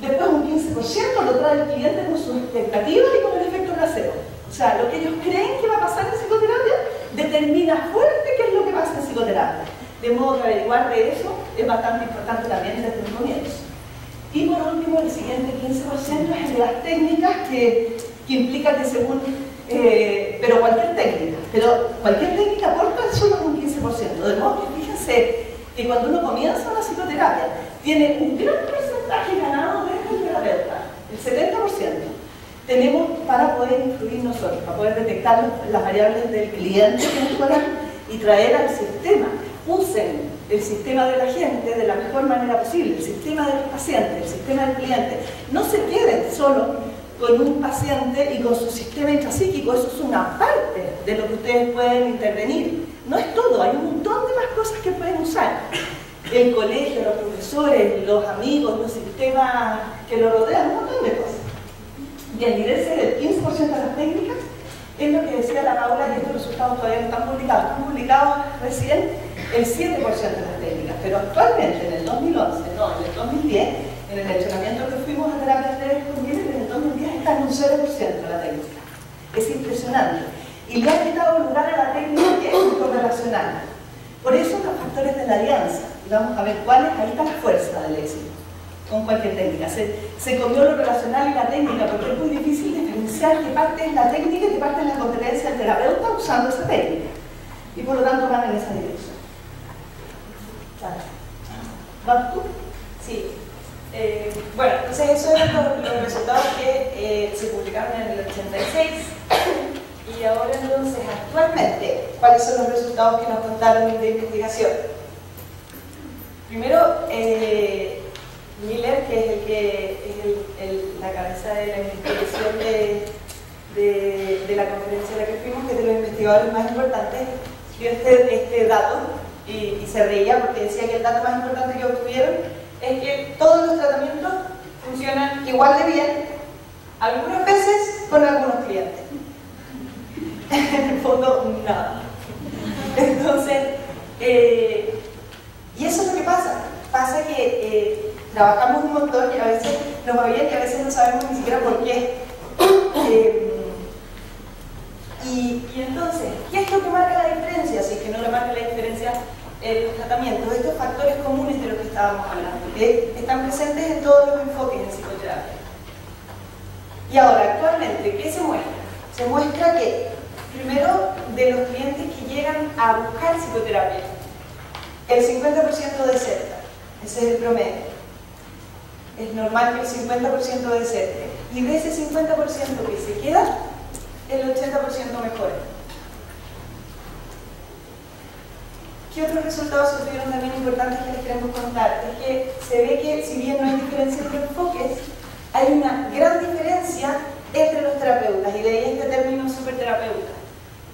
Después un 15% lo trae el cliente con sus expectativas y con el efecto placebo. O sea, lo que ellos creen que va a pasar en psicoterapia determina fuerte qué es lo que pasa en psicoterapia. De modo que averiguar de eso es bastante importante también desde el comienzo. Y por último, el siguiente 15% es el de las técnicas que implica que según... pero cualquier técnica aporta solo un 15%. De modo que fíjense que cuando uno comienza una psicoterapia, tiene un gran porcentaje ganado desde el terapeuta, el 70%. Tenemos para poder influir nosotros, para poder detectar las variables del cliente que nos puedan y traer al sistema. Usen el sistema de la gente de la mejor manera posible, el sistema de los pacientes, el sistema del cliente. No se queden solo con un paciente y con su sistema intrapsíquico, eso es una parte de lo que ustedes pueden intervenir. No es todo, hay un montón de más cosas que pueden usar. El colegio, los profesores, los amigos, los sistemas que lo rodean, un montón de cosas. Bien, y ese es el 15% de las técnicas. es lo que decía la Paula, y estos resultados todavía no están publicados recién el 7% de las técnicas, pero actualmente en el 2011, no, en el 2010, en el entrenamiento que fuimos a terapias breves con Miller, en el 2010 está en un 0% la técnica. Es impresionante. Y le ha quitado lugar a la técnica que es correlacional. Por eso los factores de la alianza, y vamos a ver cuáles, ahí está la fuerza del éxito, con cualquier técnica. Se comió lo relacional y la técnica, porque es muy difícil diferenciar qué parte es la técnica y qué parte es la competencia del terapeuta usando esa técnica. Y por lo tanto van en esa dirección. ¿Vas tú? Sí. Bueno, entonces esos eran los resultados que se publicaron en el 86. Y ahora entonces, actualmente, ¿cuáles son los resultados que nos contaron de investigación? Primero, Miller, que es el que es la cabeza de la investigación de la conferencia a la que fuimos, que es de los investigadores más importantes, dio este dato y se reía porque decía que el dato más importante que obtuvieron es que todos los tratamientos funcionan igual de bien, algunas veces con algunos clientes. En el fondo, nada. Entonces, y eso es lo que pasa. Pasa que trabajamos un montón y a veces nos va bien y a veces no sabemos ni siquiera por qué. Y entonces, ¿qué es lo que marca la diferencia? Si es que no le marca la diferencia en los tratamientos, estos factores comunes de los que estábamos hablando, que están presentes en todos los enfoques en psicoterapia. Y ahora, actualmente, ¿qué se muestra? Se muestra que, primero, de los clientes que llegan a buscar psicoterapia, el 50% deserta. Ese es el promedio. Es normal que el 50% deserte. Y de ese 50% que se queda, el 80% mejora. ¿Qué otros resultados surgieron también importantes que les queremos contar? Es que se ve que, si bien no hay diferencia entre enfoques, hay una gran diferencia entre los terapeutas, y de ahí este término superterapeuta.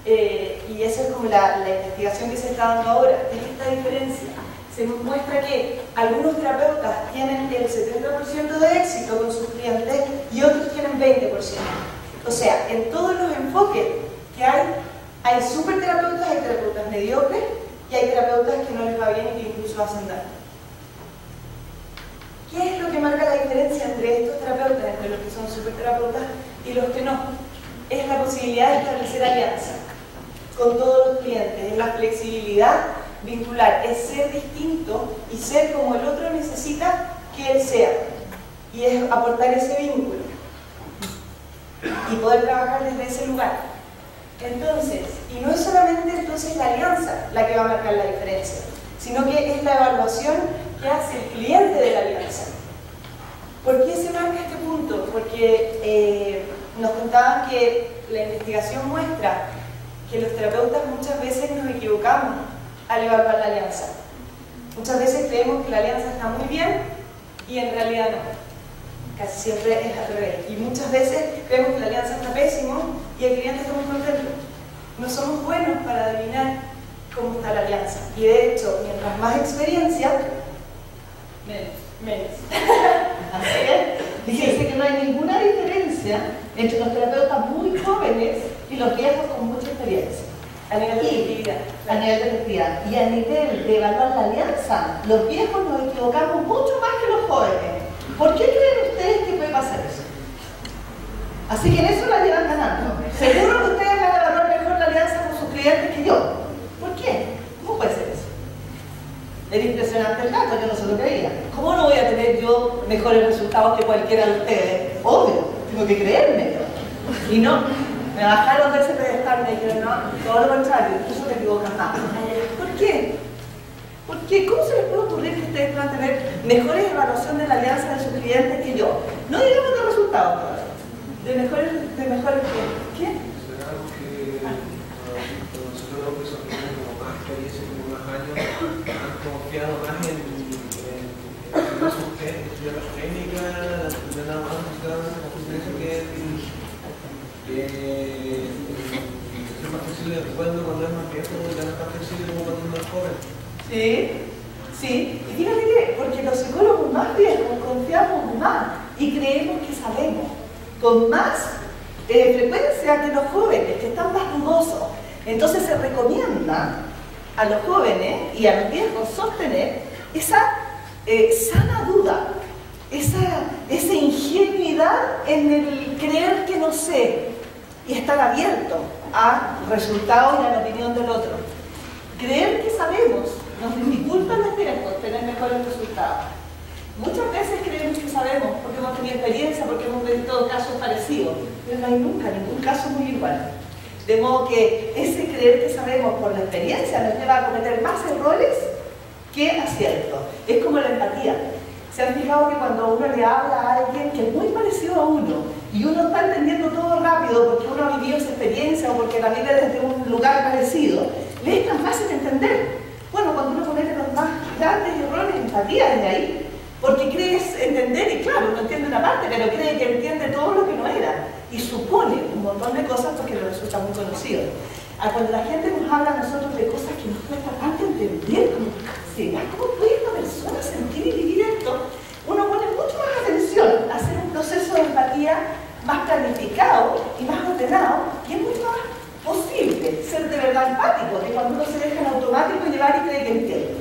Y esa es como la investigación que se está dando ahora. Es esta diferencia. Se muestra que algunos terapeutas tienen el 70% de éxito con sus clientes y otros tienen 20%. O sea, en todos los enfoques que hay superterapeutas, hay terapeutas mediocres y hay terapeutas que no les va bien y que incluso hacen daño. ¿Qué es lo que marca la diferencia entre estos terapeutas, entre los que son superterapeutas y los que no? Es la posibilidad de establecer alianza con todos los clientes, es la flexibilidad vincular, es ser distinto y ser como el otro necesita que él sea, y es aportar ese vínculo y poder trabajar desde ese lugar. Entonces, y no es solamente entonces la alianza la que va a marcar la diferencia, sino que es la evaluación que hace el cliente de la alianza. ¿Por qué se marca este punto? Porque nos contaban que la investigación muestra que los terapeutas muchas veces nos equivocamos al evaluar la alianza. Muchas veces creemos que la alianza está muy bien y en realidad no. Casi siempre es al revés. Y muchas veces creemos que la alianza está pésimo y el cliente está muy contento. No somos buenos para adivinar cómo está la alianza. Y de hecho, mientras más experiencia, menos. Así es. Fíjense que no hay ninguna diferencia entre los terapeutas muy jóvenes y los viejos con mucha experiencia. A nivel de efectividad. A nivel de efectividad. Y a nivel de evaluar la alianza, los viejos nos equivocamos mucho más que los jóvenes. ¿Por qué creen ustedes que puede pasar eso? Así que en eso la llevan ganando. Seguro que ustedes van a evaluar mejor la alianza con sus clientes que yo. ¿Por qué? ¿Cómo puede ser eso? Era impresionante el dato, yo no se lo creía. ¿Cómo no voy a tener yo mejores resultados que cualquiera de ustedes? Obvio, tengo que creérmelo. Y no, me bajaron de ese pedestal, me dijeron, no, todo lo contrario, incluso te equivocas más. ¿Por qué? ¿Por qué? ¿Cómo se les puede ocurrir que ustedes van a tener mejores evaluación de la alianza de sus clientes que yo? No digamos de resultados, de mejores clientes. ¿Qué? ¿Será algo que nosotros los que son como más experiencia, como más años, han confiado más en la técnica, de nada más buscar la experiencia que es más flexible cuando es más viejo, ya no es tan flexible como cuando es más joven? Sí, sí. Y fíjate que, porque los psicólogos más viejos confiamos más y creemos que sabemos, con más frecuencia que los jóvenes que están más dudosos. Entonces se recomienda a los jóvenes y a los viejos sostener esa sana duda, esa ingenuidad en el creer que no sé y estar abierto a resultados y a la opinión del otro. Creer que sabemos nos dificulta a los viejos tener mejores resultados. Muchas veces creemos que sabemos porque hemos tenido experiencia, porque hemos visto casos parecidos, pero no hay nunca ningún caso muy igual. De modo que ese creer que sabemos por la experiencia nos lleva a cometer más errores que aciertos. Es como la empatía. ¿Se han fijado que cuando uno le habla a alguien que es muy parecido a uno y uno está entendiendo todo rápido porque uno ha vivido esa experiencia o porque la vive desde un lugar parecido, le es tan fácil entender? Bueno, cuando uno comete los más grandes errores, empatía desde ahí, porque crees entender y claro, uno entiende una parte, pero cree que entiende todo lo que no era y supone un montón de cosas porque le resulta muy conocido. Cuando la gente nos habla a nosotros de cosas que nos cuesta tanto entender, como, ¿cómo puede esta persona sentir y vivir esto? Uno pone mucho más atención a hacer un proceso de empatía más planificado y más ordenado, y es mucho más posible ser de verdad empático que cuando uno se deja en automático llevar y cree que entiende.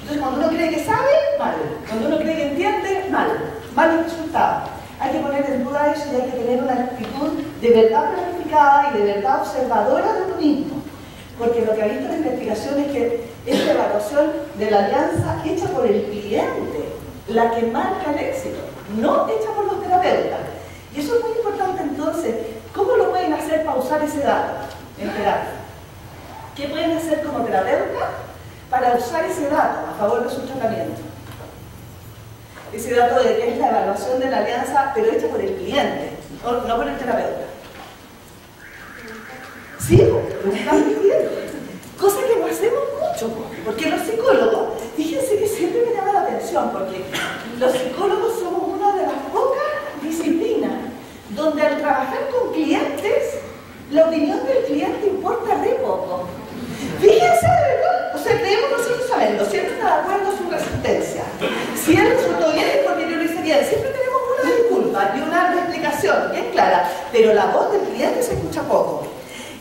Entonces, cuando uno cree que sabe, mal. Cuando uno cree que entiende, mal resultado. Hay que poner en duda eso y hay que tener una actitud de verdad planificada y de verdad observadora de uno mismo. Porque lo que ha visto la investigación es que es la evaluación de la alianza hecha por el cliente la que marca el éxito, no hecha por los terapeutas. Y eso es muy importante entonces. ¿Cómo lo pueden hacer para usar ese dato en terapia? ¿Qué pueden hacer como terapeuta para usar ese dato a favor de su tratamiento? Ese dato de que es la evaluación de la alianza, pero hecha por el cliente, no por el terapeuta. Sí, lo están diciendo. Cosa que no hacemos mucho, porque los psicólogos, fíjense que siempre me llama la atención, porque los psicólogos somos una de las pocas disciplinas donde al trabajar con clientes, la opinión del cliente importa re poco. Fíjense, de verdad, o sea, creemos nosotros saberlo, siempre está de acuerdo su resistencia. Si él resultó bien es porque yo lo hice bien, siempre tenemos una disculpa y una explicación bien clara, pero la voz del cliente se escucha poco.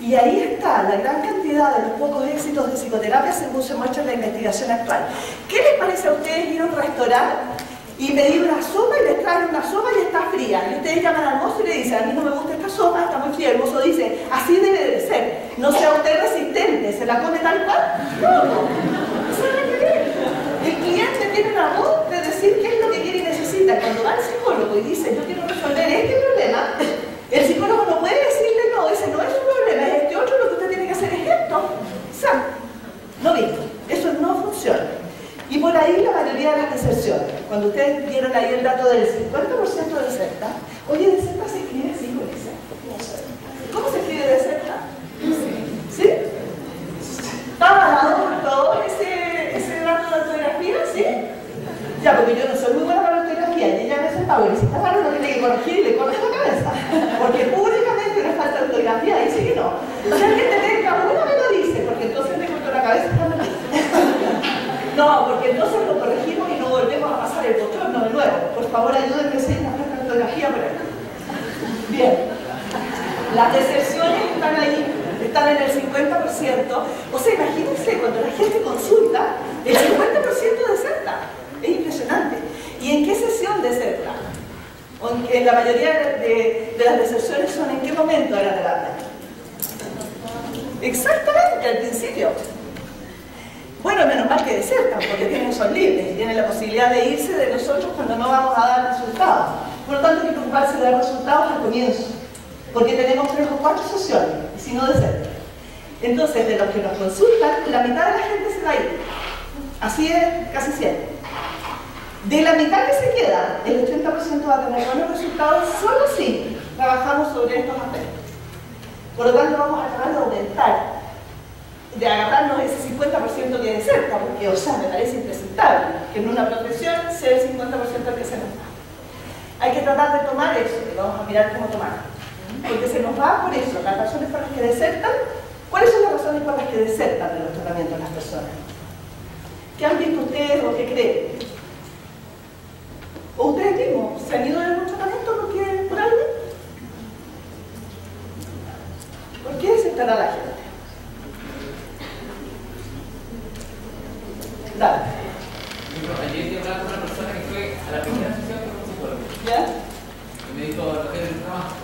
Y ahí está la gran cantidad de los pocos éxitos de psicoterapia según se muestra en la investigación actual. ¿Qué les parece a ustedes ir a un restaurante y pedir una sopa y les traen una sopa y está fría? Y ustedes llaman al mozo y le dicen, a mí no me gusta esta sopa, está muy fría. El mozo dice, así debe de ser, no sea usted resistente, ¿se la come tal cual? No, eso no es querer. El cliente tiene una voz de decir qué es lo que quiere y necesita. Cuando va al psicólogo y dice, yo quiero resolver este problema, el psicólogo no puede decirle no, ese no es un problema, es este otro, lo que usted tiene que hacer es esto. No visto, eso no funciona. Y por ahí la mayoría de las deserciones. Cuando ustedes vieron ahí el dato del 50% de deserta, oye, deserta se escribe así con ese. ¿Cómo se escribe deserta? ¿Sí? ¿Está avalado por todo ese dato de ortografía? ¿Sí? Ya, porque yo no soy muy buena para la ortografía, y ella me hace favor, y si está raro no tiene que corregir y le corre la cabeza. Porque públicamente una falta de ortografía dice que no. Si alguien te tenga una me lo dice, porque entonces me corto la cabeza y está mal. No, porque entonces lo corregimos y no volvemos a pasar el bochorno de nuevo. Por favor, ayúdenme a hacer una falta de ortografía por acá. Bien. Las deserciones están ahí, están en el 50%. O sea, imagínense, cuando la gente consulta, el 50% deserta. Es impresionante. ¿Y en qué sesión deserta? En la mayoría de las deserciones son en qué momento de la terapia. Exactamente, al principio. Bueno, menos mal que desertan, porque son libres y tienen la posibilidad de irse de nosotros cuando no vamos a dar resultados. Por lo tanto, hay que preocuparse de dar resultados al comienzo, porque tenemos 3 o 4 sesiones, y si no desertan. Entonces, de los que nos consultan, la mitad de la gente se va a ir. Así es, casi siempre. De la mitad que se queda, el 80% va a tener buenos resultados solo si trabajamos sobre estos aspectos. Por lo tanto, vamos a tratar de aumentar, de agarrarnos ese 50% que deserta, porque, o sea, me parece impresentable que en una profesión sea el 50% el que se nos va. Hay que tratar de tomar eso, y vamos a mirar cómo tomarlo. Porque se nos va por eso, las razones por las que desertan. ¿Cuáles son las razones por las que desertan de los tratamientos las personas? ¿Qué han visto ustedes o qué creen? ¿O ustedes mismos se han ido de algún tratamiento por algo? para la gente. Dale. Ayer yo hablaba con una persona que fue a la primera sesión con un psicólogo. ¿Ya? Y me dijo, lo que es el trabajo.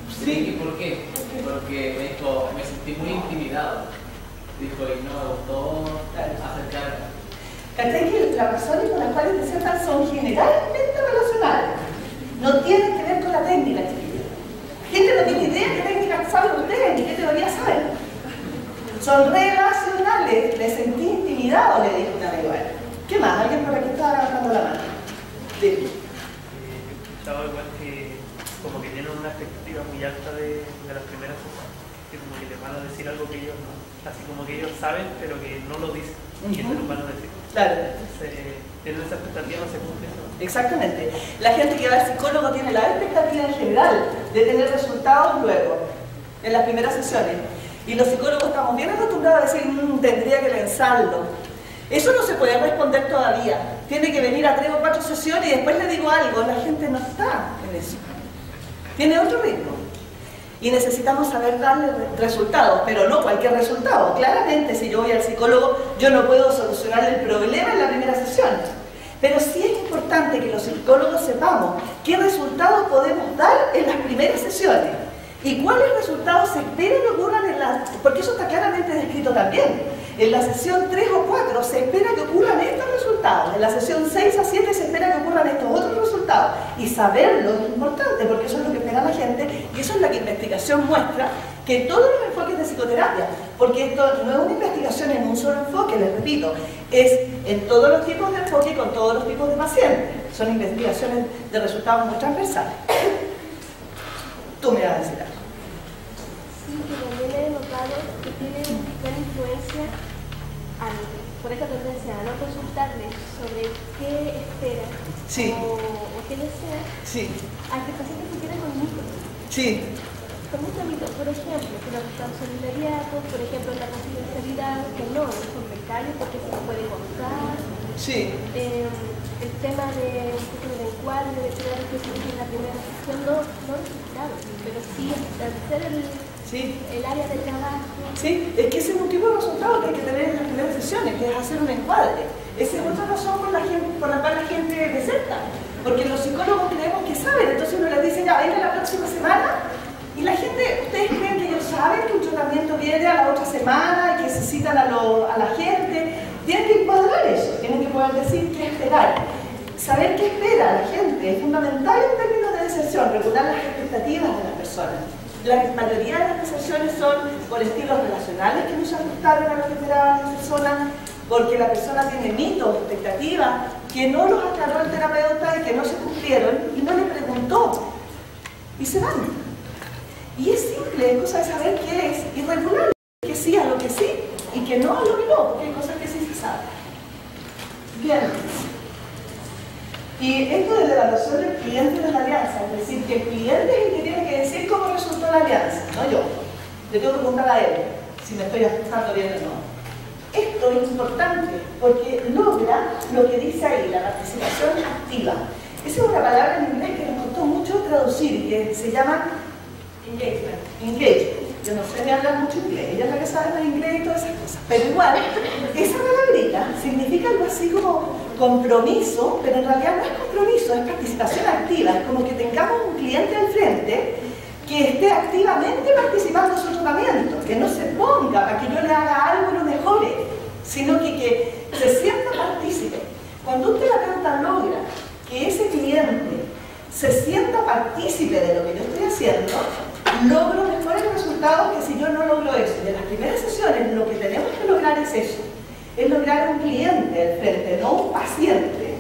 Sí. ¿Y por qué? Porque me dijo, me sentí muy intimidado. Dijo, y no me gustó acercarme. ¿Cachai? Que las razones por las cuales te sientan son generalmente relacionales. No tienen que ver con la técnica, chiquillos. La gente no tiene idea de qué técnica saben ustedes, ni qué teoría saben. Son relacionales. Le sentí intimidado, le dijo un amigo a él. ¿Qué más? ¿Alguien por aquí está levantando la mano? Dime. Estaba igual que como que tienen una expectativa muy alta de las primeras cosas, que como que les van a decir algo que ellos no, así como que ellos saben pero que no lo dicen y que se lo van a decir. Claro. Entonces, tienen esa expectativa, no se cumple eso. Exactamente. La gente que va al psicólogo tiene la expectativa en general de tener resultados luego, en las primeras sesiones. Y los psicólogos estamos bien acostumbrados a decir, tendría que pensarlo. Eso no se puede responder todavía. Tiene que venir a 3 o 4 sesiones y después le digo algo. La gente no está en eso. Tiene otro ritmo. Y necesitamos saber darle resultados, pero no cualquier resultado. Claramente, si yo voy al psicólogo, yo no puedo solucionar el problema en la primera sesión. Pero sí es importante que los psicólogos sepamos qué resultados podemos dar en las primeras sesiones y cuáles resultados se espera que ocurran en las... Porque eso está claramente descrito también. En la sesión 3 o 4 se espera que ocurran estos resultados. En la sesión 6 a 7 se espera que ocurran estos otros resultados. Y saberlo es importante porque eso es lo que espera la gente y eso es la que investigación muestra que todos los enfoques de psicoterapia, porque esto no es una investigación en un solo enfoque, les repito, es en todos los tipos de enfoque con todos los tipos de pacientes. Son investigaciones de resultados muy transversales. Tú me vas a decir algo. Sí, que también he notado que tiene gran influencia por esta tendencia a no consultarles sobre qué esperan Sí. o qué desean, Sí, a que el paciente se quede con mitos. sí, Con muchos mitos, por ejemplo, que los estados solidariados, por ejemplo, la confidencialidad, que no son becarios porque se puede contar. sí. El tema de encuadre, de crear específicos en la primera sesión, no resultaron, pero sí hacer el área de trabajo. Sí, es que ese es un tipo de resultado que hay que tener en las primeras sesiones, que es hacer un encuadre. Esa es otra razón por la cual la gente deserta. Porque los psicólogos creemos que saben, entonces uno les dice, ya, venga la próxima semana. Y la gente, ¿ustedes creen que ellos saben que un tratamiento viene a la otra semana y que se citan a la gente? Tienen que encuadrar eso, tienen que poder decir qué esperar. Saber qué espera la gente es fundamental en términos de deserción, regular las expectativas de las personas. La mayoría de las deserciones son por estilos relacionales que no se ajustaron a lo que esperaba la persona, porque la persona tiene mitos, expectativas, que no los aclaró el terapeuta y que no se cumplieron y no le preguntó. Y se van. Y es simple, es cosa de saber qué es y regular que sí a lo que sí y que no a lo que no, porque hay cosas que sí se saben. Bien. Y esto de la evaluación del cliente de la alianza, es decir, que el cliente es el que tiene que decir cómo resultó la alianza, no yo. Le tengo que preguntar a él si me estoy ajustando bien o no. Esto es importante porque logra lo que dice ahí, la participación activa. Esa es una palabra en inglés que nos costó mucho traducir, que se llama engagement. Engagement. Yo no sé ni hablar mucho inglés, ella es la que sabe más inglés y todas esas cosas. Pero igual, esa palabrita significa algo así como compromiso, pero en realidad no es compromiso, es participación activa. Es como que tengamos un cliente al frente que esté activamente participando en su tratamiento, que no se ponga para que yo le haga algo y lo mejore, sino que se sienta partícipe. Cuando un terapeuta logra que ese cliente se sienta partícipe de lo que yo estoy haciendo, logro mejores resultados que si yo no logro eso. Y en las primeras sesiones lo que tenemos que lograr es eso, es lograr un cliente al frente, no un paciente,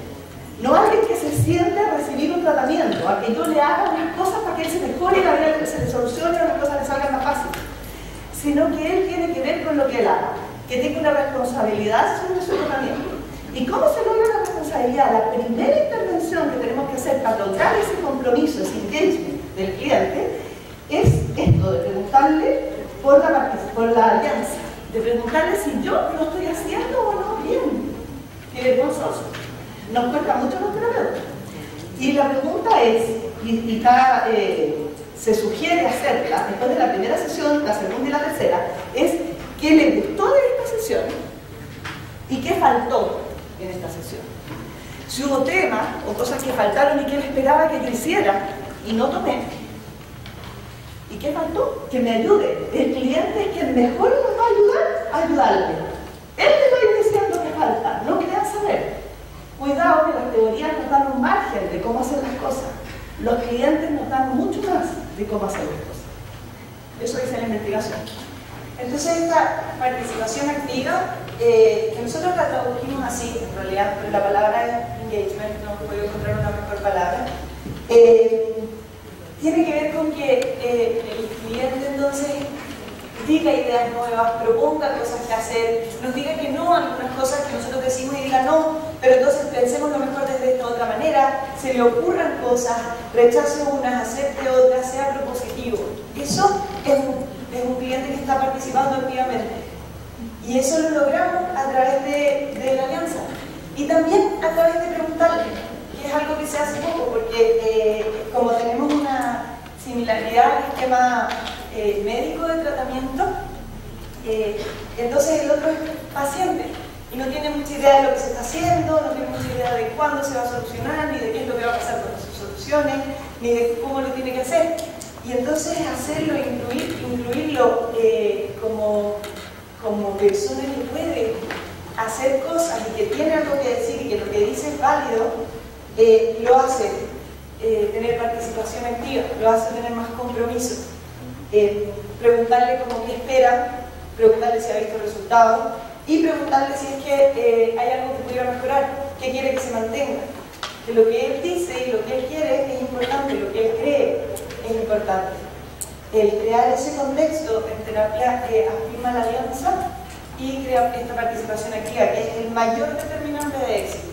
no alguien que se siente a recibir un tratamiento, a que yo le haga unas cosas para que él se mejore y la vida se le solucione o las cosas le salgan más fáciles, sino que él tiene que ver con lo que él haga, que tenga una responsabilidad sobre su tratamiento. ¿Y cómo se logra la responsabilidad? La primera intervención que tenemos que hacer para lograr ese compromiso, ese engagement del cliente, es esto de preguntarle por la alianza, de preguntarle si yo lo estoy haciendo o no bien. Qué vergonzoso. Nos cuesta mucho los terapeutas. Y la pregunta es, y está se sugiere hacerla, después de la primera sesión, la segunda y la tercera, es qué le gustó de esta sesión y qué faltó en esta sesión. Si hubo temas o cosas que faltaron y que él esperaba que yo hiciera y no tomé. ¿Y qué faltó? Que me ayude. El cliente es quien mejor nos va a ayudar a ayudarle. Él le va a ir diciendo qué falta, no crean saber. Cuidado que las teorías nos dan un margen de cómo hacer las cosas. Los clientes nos dan mucho más de cómo hacer las cosas. Eso dice la investigación. Entonces esta participación activa, que nosotros la tradujimos así, en realidad, pero la palabra engagement, no he podido encontrar una mejor palabra, tiene que ver con que el cliente entonces diga ideas nuevas, proponga cosas que hacer, nos diga que no a algunas cosas que nosotros decimos y diga no, pero entonces pensemos lo mejor desde esta otra manera, se le ocurran cosas, rechace unas, acepte otras, sea propositivo. Eso es un cliente que está participando activamente. Y eso lo logramos a través de la alianza. Y también a través de preguntarle, que es algo que se hace poco, porque como tenemos una similaridad al esquema médico de tratamiento, entonces el otro es paciente y no tiene mucha idea de lo que se está haciendo, no tiene mucha idea de cuándo se va a solucionar, ni de qué es lo que va a pasar cuando se solucione, ni de cómo lo tiene que hacer. Y entonces hacerlo, incluirlo como persona que puede hacer cosas y que tiene algo que decir y que lo que dice es válido, lo hace tener participación activa, lo hace tener más compromiso. Preguntarle cómo qué espera, preguntarle si ha visto resultados y preguntarle si es que hay algo que pudiera mejorar, qué quiere que se mantenga. Que lo que él dice y lo que él quiere es importante, lo que él cree es importante. El crear ese contexto en terapia que afirma la alianza y crea esta participación activa, que es el mayor determinante de éxito.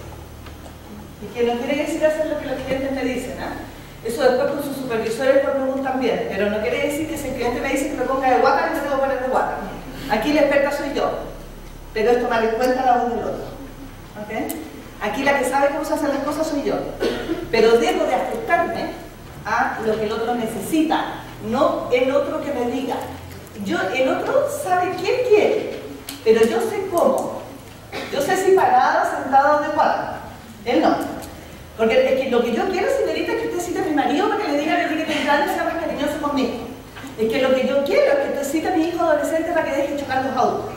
Y que no quiere decir hacer lo que los clientes me dicen, ¿eh? Eso después con sus supervisores lo preguntan bien, pero no quiere decir que si el cliente me dice que me ponga de guata, yo tengo que poner de guata. Aquí la experta soy yo, pero es tomar en cuenta la voz del otro. ¿Okay? Aquí la que sabe cómo se hacen las cosas soy yo, pero debo de ajustarme a lo que el otro necesita, no el otro que me diga. El otro sabe qué quiere, pero yo sé cómo. Yo sé si parada, sentada o de guata. Él no. Porque es que lo que yo quiero, señorita, es que usted cite a mi marido para que le diga que temprano sea más cariñoso conmigo. Es que lo que yo quiero es que usted cite a mi hijo adolescente para que deje chocar los autos.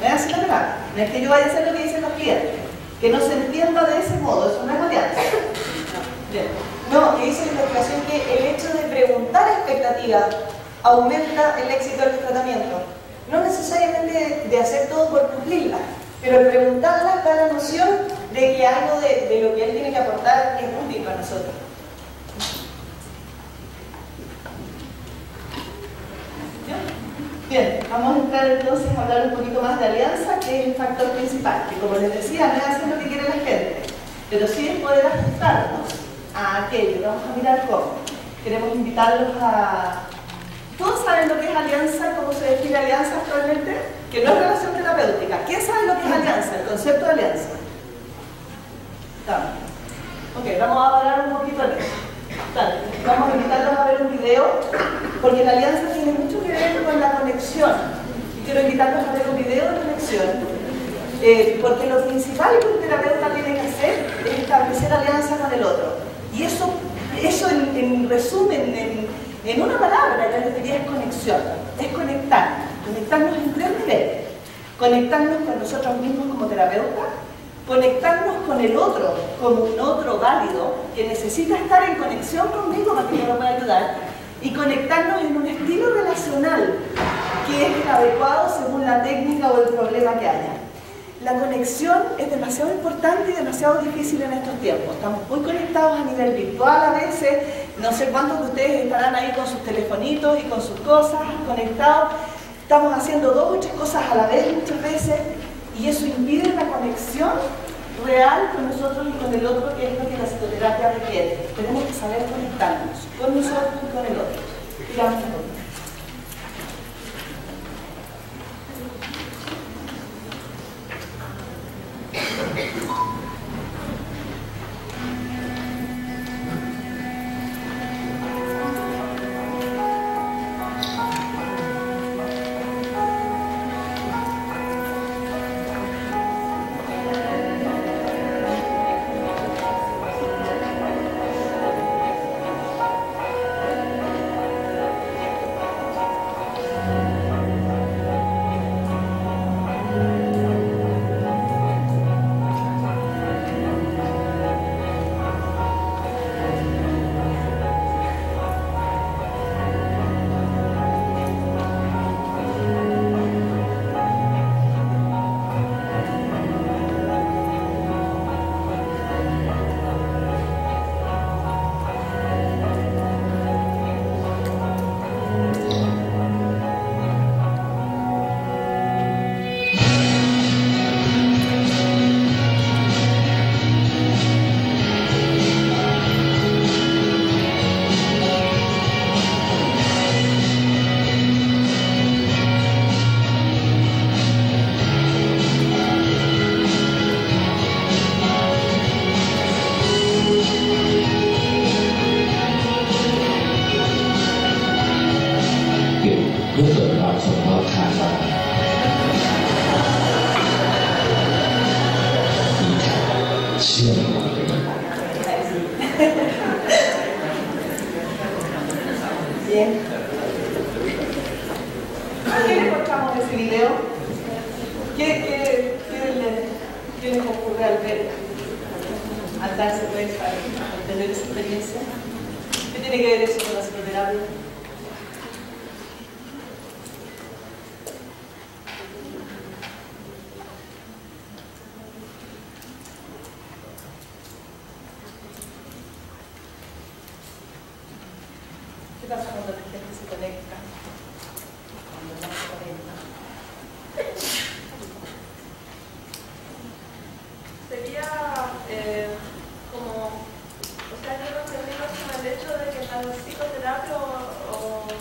No es así la verdad. No es que yo vaya a hacer lo que dicen los clientes. Que no se entienda de ese modo, eso no es alianza. No, que dice la investigación que el hecho de preguntar expectativas aumenta el éxito del tratamiento. No necesariamente de hacer todo por cumplirlas, pero el preguntarlas da la noción de que algo de lo que él tiene que aportar es útil para nosotros. Bien, vamos a entrar entonces a hablar un poquito más de alianza, que es el factor principal, que como les decía, no es hacer lo que quiere la gente, pero sí es poder ajustarnos a aquello. Vamos a mirar cómo. Queremos invitarlos a... ¿Todos saben lo que es alianza? ¿Cómo se define alianza actualmente? Que no es relación terapéutica. ¿Quién sabe lo que es alianza? El concepto de alianza. Ok, vamos a hablar un poquito de eso. Vamos a invitarlos a ver un video, porque la alianza tiene mucho que ver con la conexión. Y quiero invitarlos a ver un video de conexión, porque lo principal que un terapeuta tiene que hacer es establecer alianza con el otro. Y eso en resumen, en una palabra, yo les diría es conexión, es conectarnos en 3 niveles. Conectarnos con nosotros mismos como terapeutas, conectarnos con el otro como un otro válido que necesita estar en conexión conmigo para que yo lo pueda ayudar, y conectarnos en un estilo relacional que es el adecuado según la técnica o el problema que haya. La conexión es demasiado importante y demasiado difícil en estos tiempos. Estamos muy conectados a nivel virtual a veces, no sé cuántos de ustedes estarán ahí con sus telefonitos y con sus cosas conectados. Estamos haciendo 2 o 3 cosas a la vez muchas veces, y eso impide la conexión real con nosotros y con el otro, que es lo que la psicoterapia requiere. Tenemos que saber conectarnos con nosotros y con el otro. Digamos un poco. Bien. ¿A qué le mostramos ese video? ¿Qué les ocurre al ver, al darse cuenta, al tener esa experiencia? ¿Qué tiene que ver eso con la psicoterapia? ¿Qué pasa cuando la gente se conecta? Cuando no se conecta. Sería como, o sea, yo lo que digo es como el hecho de que la psicoterapia o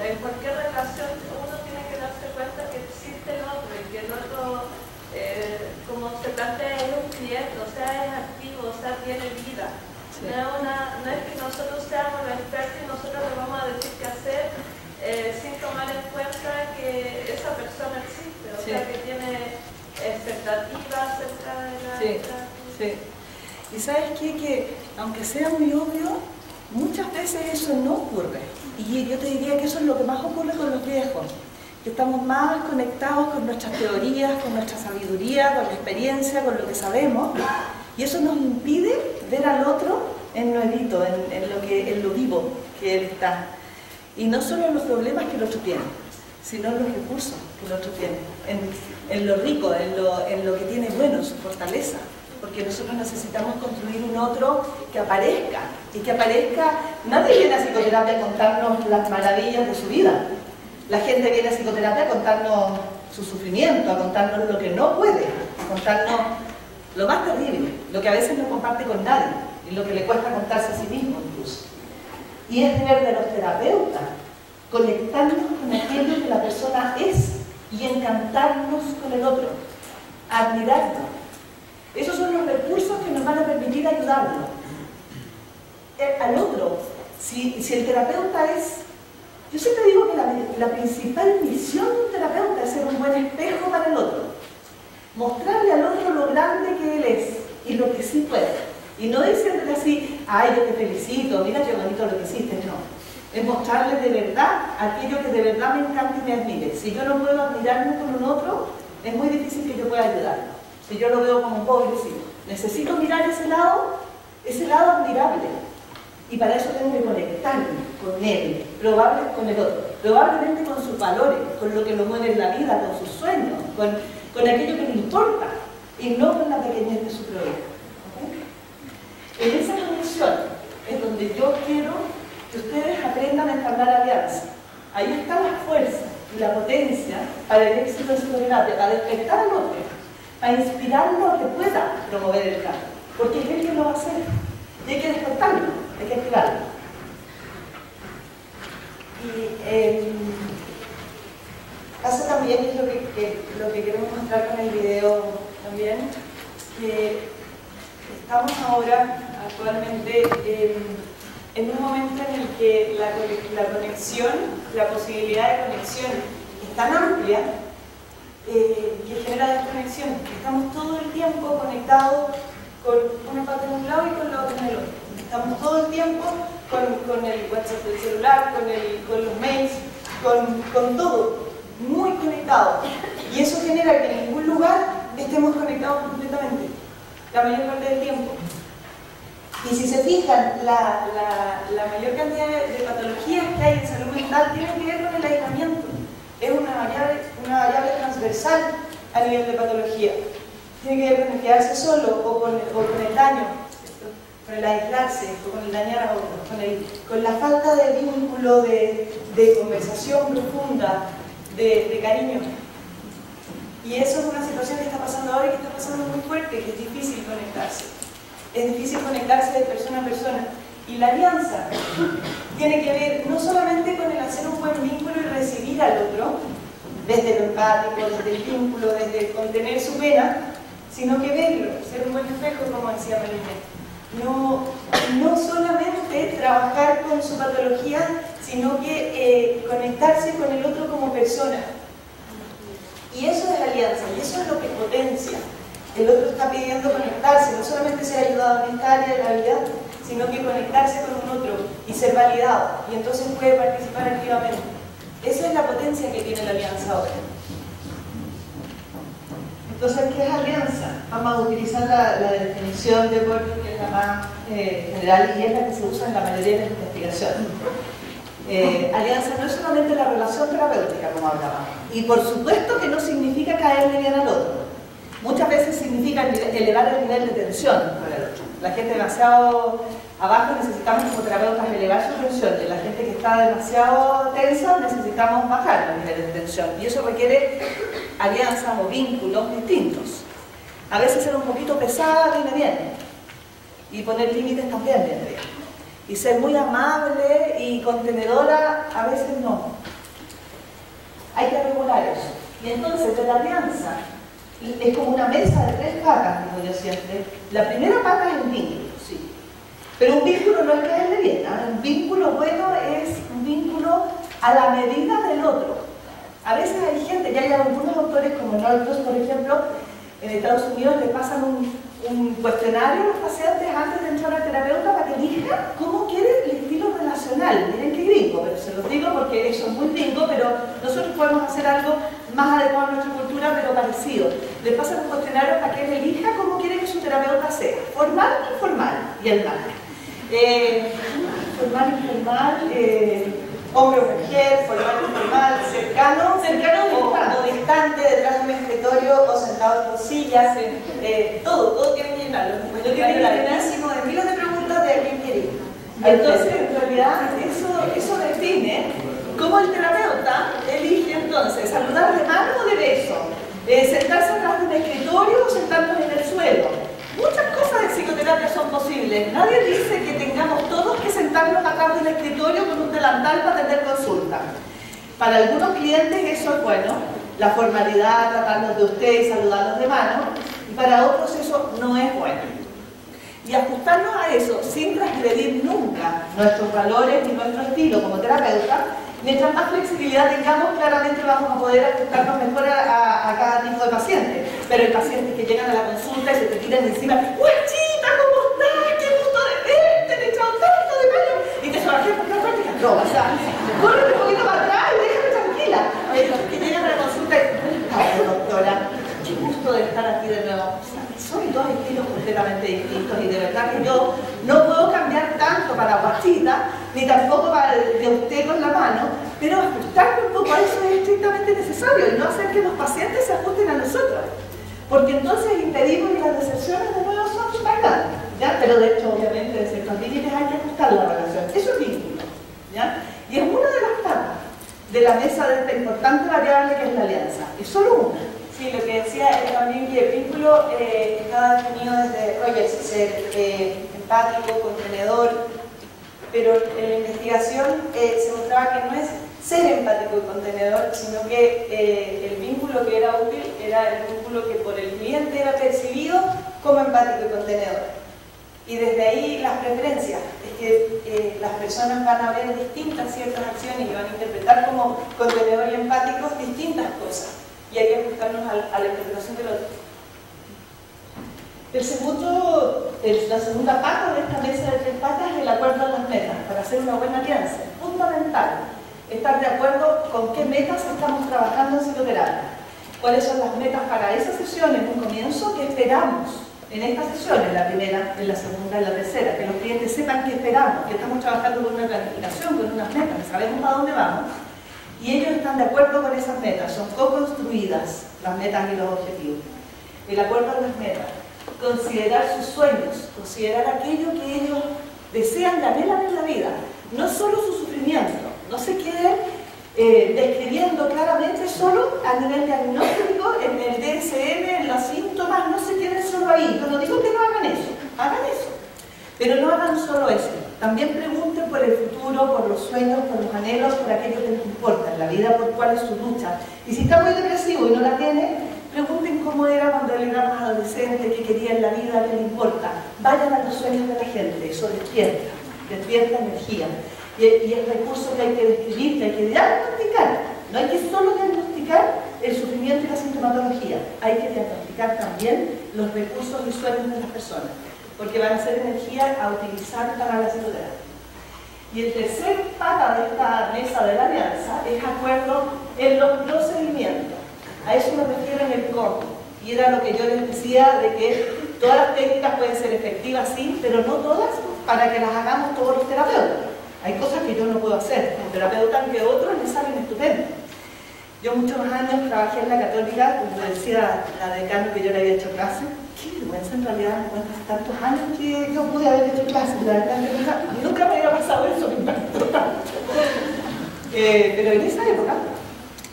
en cualquier relación uno tiene que darse cuenta que existe el otro y que el otro, como se plantea, es un cliente, o sea, es activo, o sea, tiene vida. Sí. No es que nosotros seamos los expertos y nosotros le vamos a decir qué hacer sin tomar en cuenta que esa persona existe, o sea, que tiene expectativas acerca de la... Sí. Y sabes qué, que aunque sea muy obvio, muchas veces eso no ocurre. Y yo te diría que eso es lo que más ocurre con los viejos, que estamos más conectados con nuestras teorías, con nuestra sabiduría, con la experiencia, con lo que sabemos, y eso nos impide ver al otro en nuevito, en lo vivo que él está. Y no solo en los problemas que el otro tiene, sino en los recursos que el otro tiene, en lo rico, en lo que tiene bueno, su fortaleza. Porque nosotros necesitamos construir un otro que aparezca, y que aparezca. Nadie viene a psicoterapia a contarnos las maravillas de su vida. La gente viene a psicoterapia a contarnos su sufrimiento, a contarnos lo que no puede, a contarnos lo más terrible, lo que a veces no comparte con nadie, y lo que le cuesta contarse a sí mismo incluso. Y es deber de los terapeutas conectarnos con aquello que la persona es y encantarnos con el otro, admirarlo. Esos son los recursos que nos van a permitir ayudarlo al otro. Si el terapeuta es... Yo siempre digo que la principal misión de un terapeuta es ser un buen espejo para el otro. Mostrarle al otro lo grande que él es y lo que sí puede. Y no diciéndole así, ay, yo te felicito, mira qué bonito lo que hiciste, no. Es mostrarle de verdad aquello que de verdad me encanta y me admire. Si yo no puedo admirarme con un otro, es muy difícil que yo pueda ayudarlo. Si yo lo veo como un pobrecito, necesito mirar ese lado admirable. Y para eso tengo que conectarme con él, con el otro, probablemente con sus valores, con lo que lo mueve en la vida, con sus sueños, con aquello que le importa, y no con la pequeñez de su problema. ¿Okay? En esa conexión es donde yo quiero que ustedes aprendan a entablar alianza. Ahí está la fuerza y la potencia para el éxito de su psicoterapia, para despertar al otro, para inspirarlo a que pueda promover el cambio, porque es él quien lo va a hacer, y hay que despertarlo, hay que activarlo. Y pasa también, es lo que queremos mostrar con el video también, que estamos ahora, actualmente, en un momento en el que la conexión, la posibilidad de conexión es tan amplia, que genera desconexión. Estamos todo el tiempo conectados con una parte de un lado y con la otra en el otro. Estamos todo el tiempo con el WhatsApp del celular, con los mails, con todo, muy conectados. Y eso genera que en ningún lugar estemos conectados completamente, la mayor parte del tiempo. Y si se fijan, la mayor cantidad de patologías que hay en salud mental tienen que ver con el aislamiento. Es una variable transversal a nivel de patología. Tiene que ver con el quedarse solo o con el daño, con el aislarse, o con el dañar a otros, con la falta de vínculo, de conversación profunda, de cariño. Y eso es una situación que está pasando ahora y que está pasando muy fuerte, que es difícil conectarse. Es difícil conectarse de persona a persona. Y la alianza tiene que ver no solamente con el hacer un buen vínculo y recibir al otro, desde lo empático, desde el vínculo, desde el contener su pena, sino que verlo, ser un buen espejo, como decía María. No solamente trabajar con su patología, sino que conectarse con el otro como persona. Y eso es alianza, y eso es lo que potencia. El otro está pidiendo conectarse, no solamente ser ayudado en esta área de la vida, sino que conectarse con un otro y ser validado, y entonces puede participar activamente. Esa es la potencia que tiene la alianza ahora. Entonces, ¿qué es alianza? Vamos a utilizar la definición de Bourdieu, que es la más general y es la que se usa en la mayoría de las investigaciones. Alianza no es solamente la relación terapéutica, como hablábamos, y por supuesto que no significa caerle bien al otro. Muchas veces significa elevar el nivel de tensión para el otro. La gente demasiado abajo necesitamos como terapeutas elevar su tensión, y la gente que está demasiado tensa necesitamos bajar los niveles de tensión, y eso requiere alianzas o vínculos distintos. A veces ser un poquito pesada viene bien, y poner límites también viene bien, y ser muy amable y contenedora a veces no. Hay que regular eso. Y entonces de la alianza es como una mesa de 3 patas, digo yo siempre. La primera pata es el vínculo, sí. Pero un vínculo no es caerle bien, ¿no? Un vínculo bueno es un vínculo a la medida del otro. A veces hay gente, ya hay algunos autores como Northrup, por ejemplo, en Estados Unidos le pasan un cuestionario a los pacientes antes de entrar al terapeuta para que elijan cómo quiere el estilo relacional. Miren qué gringo, pero se los digo porque eso es muy gringo, pero nosotros podemos hacer algo más adecuado a nuestra cultura, pero parecido. Le pasan un cuestionario para que él elija cómo quiere que su terapeuta sea, formal o informal, y el mal. Formal, informal, hombre o mujer, formal, informal, cercano o distante, detrás de un escritorio o sentado en sillas, todo tiene que llenarlo. Yo tiene que llenársimo de miles de preguntas de a quién quiere ir. Entonces, en realidad, eso define cómo el terapeuta elige entonces saludar de mano o de beso, sentarse atrás de un escritorio o sentarnos en el suelo. Muchas cosas de psicoterapia son posibles. Nadie dice que tengamos todos que sentarnos atrás del escritorio con un delantal para atender consulta. Para algunos clientes eso es bueno, la formalidad, tratarlos de usted y saludarlos de mano, y para otros eso no es bueno. Y ajustarnos a eso sin transgredir nunca nuestros valores ni nuestro estilo como terapeuta, mientras más flexibilidad tengamos, claramente vamos a poder ajustarnos mejor a cada tipo de paciente. Pero hay pacientes que llegan a la consulta y se te tiran encima, ¡Huachita, ¿cómo estás? ¡Qué gusto de verte! ¡Te he echado tanto de baño! Y te sobajé por la práctica. No, o sea, corre un poquito para atrás y déjame tranquila. Hay los que llegan a la consulta y, ¡ay, doctora! ¡Qué gusto de estar aquí de nuevo! O sea, son dos estilos completamente distintos y de verdad que yo no puedo cambiar tanto para Huachita, ni tampoco para el de usted con la mano, pero ajustarme un poco a eso es estrictamente necesario y no hacer que los pacientes se ajusten a nosotros, porque entonces impedimos que las decepciones de nuevo son súper grandes, ¿ya? Pero de hecho, obviamente, de ciertos límites hay que ajustar la relación. Eso es vínculo, ¿ya? Y es una de las patas de la mesa de esta importante variable que es la alianza, y solo una. Sí, lo que decía es también que el vínculo está definido desde Rogers, ser empático, contenedor, pero en la investigación se mostraba que no es ser empático y contenedor, sino que el vínculo que era útil era el vínculo que por el cliente era percibido como empático y contenedor. Y desde ahí las preferencias, es que las personas van a ver distintas ciertas acciones y van a interpretar como contenedor y empáticos distintas cosas. Y hay que ajustarnos a la interpretación del otro. La segunda pata de esta mesa de 3 patas es el acuerdo a las metas, para hacer una buena alianza. Es fundamental estar de acuerdo con qué metas estamos trabajando en psicoterapia. ¿Cuáles son las metas para esa sesión en un comienzo? ¿Qué esperamos en esta sesión, en la primera, en la segunda, en la tercera? Que los clientes sepan qué esperamos, que estamos trabajando con una planificación, con unas metas, que sabemos para dónde vamos. Y ellos están de acuerdo con esas metas, son co-construidas las metas y los objetivos. El acuerdo a las metas, considerar sus sueños, considerar aquello que ellos desean y anhelan en la vida, no solo su sufrimiento, no se queden describiendo claramente solo a nivel diagnóstico, en el DSM, en los síntomas, no se queden solo ahí. Yo no digo que no hagan eso, pero no hagan solo eso. También pregunten por el futuro, por los sueños, por los anhelos, por aquello que les importa en la vida, por cuál es su lucha. Y si está muy depresivo y no la tiene, pregunten cómo era cuando él era más adolescente, qué quería en la vida, qué le importa. Vayan a los sueños de la gente, eso despierta energía. Y el recurso que hay que describir, que hay que diagnosticar. No hay que solo diagnosticar el sufrimiento y la sintomatología, hay que diagnosticar también los recursos y sueños de las personas. porque van a ser energía a utilizar para la psicoterapia. Y el tercer pata de esta mesa de la alianza es acuerdo en los procedimientos. A eso me refiero en el cómo. Y era lo que yo les decía de que todas las técnicas pueden ser efectivas, sí, pero no todas para que las hagamos todos los terapeutas. Hay cosas que yo no puedo hacer, como terapeuta, que otros les salen estupendo. Yo muchos años trabajé en la Católica, como decía la decana que yo le había hecho clase. Qué vergüenza en realidad, me cuenta hace tantos años que yo pude haber hecho clase. La verdad, nunca me había pasado eso, me impactó tanto. Pero en esa época,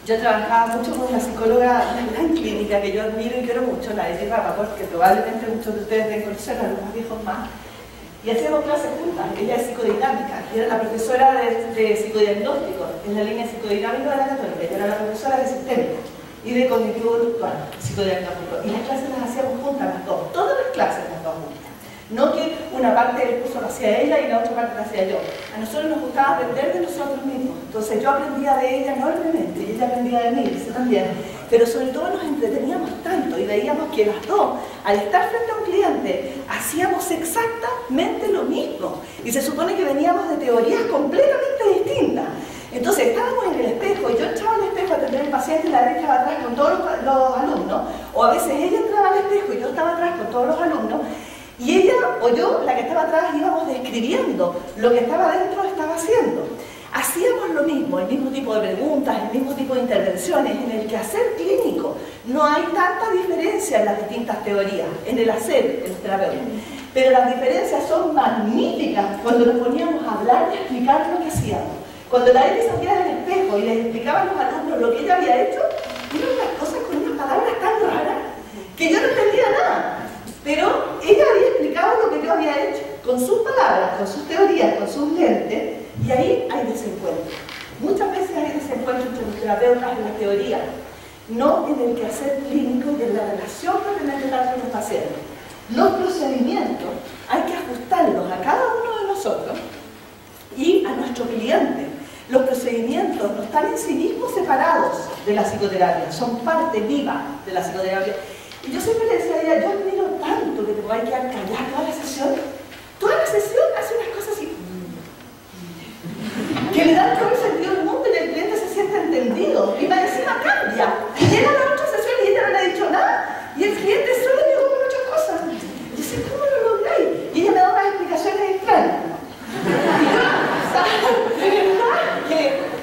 yo trabajaba mucho con una psicóloga, una gran clínica que yo admiro y quiero mucho, la Edith Rapaport, que probablemente muchos de ustedes deben conocer, algunos viejos más. Y hacíamos clases juntas. Ella es psicodinámica, y era la profesora de psicodiagnóstico en la línea psicodinámica de la Católica. Ella era la profesora de sistémica y de cognitivo-conductual, psicodiagnóstico. Y las clases las hacíamos juntas, las dos, todas las clases las dos juntas. No que una parte del curso lo hacía ella y la otra parte lo hacía yo. A nosotros nos gustaba aprender de nosotros mismos. Entonces yo aprendía de ella enormemente y ella aprendía de mí, dice también. Pero sobre todo nos entreteníamos tanto y veíamos que las dos, al estar frente a un cliente, hacíamos exactamente lo mismo. Y se supone que veníamos de teorías completamente distintas. Entonces estábamos en el espejo y yo entraba al espejo a atender al paciente y la derecha estaba atrás con todos los alumnos. O a veces ella entraba al espejo y yo estaba atrás con todos los alumnos. Y ella o yo, la que estaba atrás, íbamos describiendo lo que estaba dentro estaba haciendo. Hacíamos lo mismo, el mismo tipo de preguntas, el mismo tipo de intervenciones. En el quehacer clínico no hay tanta diferencia en las distintas teorías, en el hacer, el terapeuta. Pero las diferencias son magníficas cuando nos poníamos a hablar y explicar lo que hacíamos. Cuando la Eli salía del espejo y les explicaba a los alumnos lo que ella había hecho, eran unas cosas con unas palabras tan raras que yo no entendía nada. Pero ella había explicado lo que yo había hecho, con sus palabras, con sus teorías, con sus lentes, y ahí hay desencuentro. Muchas veces hay desencuentro entre los terapeutas en la teoría, no en el quehacer clínico y en la relación propiamente tal con los pacientes. Los procedimientos hay que ajustarlos a cada uno de nosotros y a nuestro cliente. Los procedimientos no están en sí mismos separados de la psicoterapia, son parte viva de la psicoterapia. Y yo siempre le decía a ella, yo admiro tanto que te puedas quedar callada toda la sesión. Toda la sesión hace unas cosas así, que le dan todo el sentido del mundo y el cliente se siente entendido. Y más encima cambia. Y llega a la otra sesión y ella no le ha dicho nada. Y el cliente solo llegó con muchas cosas. Y yo sé, ¿cómo lo lográis? Y ella me da unas explicaciones extrañas. Y yo, ¿sabes? De verdad que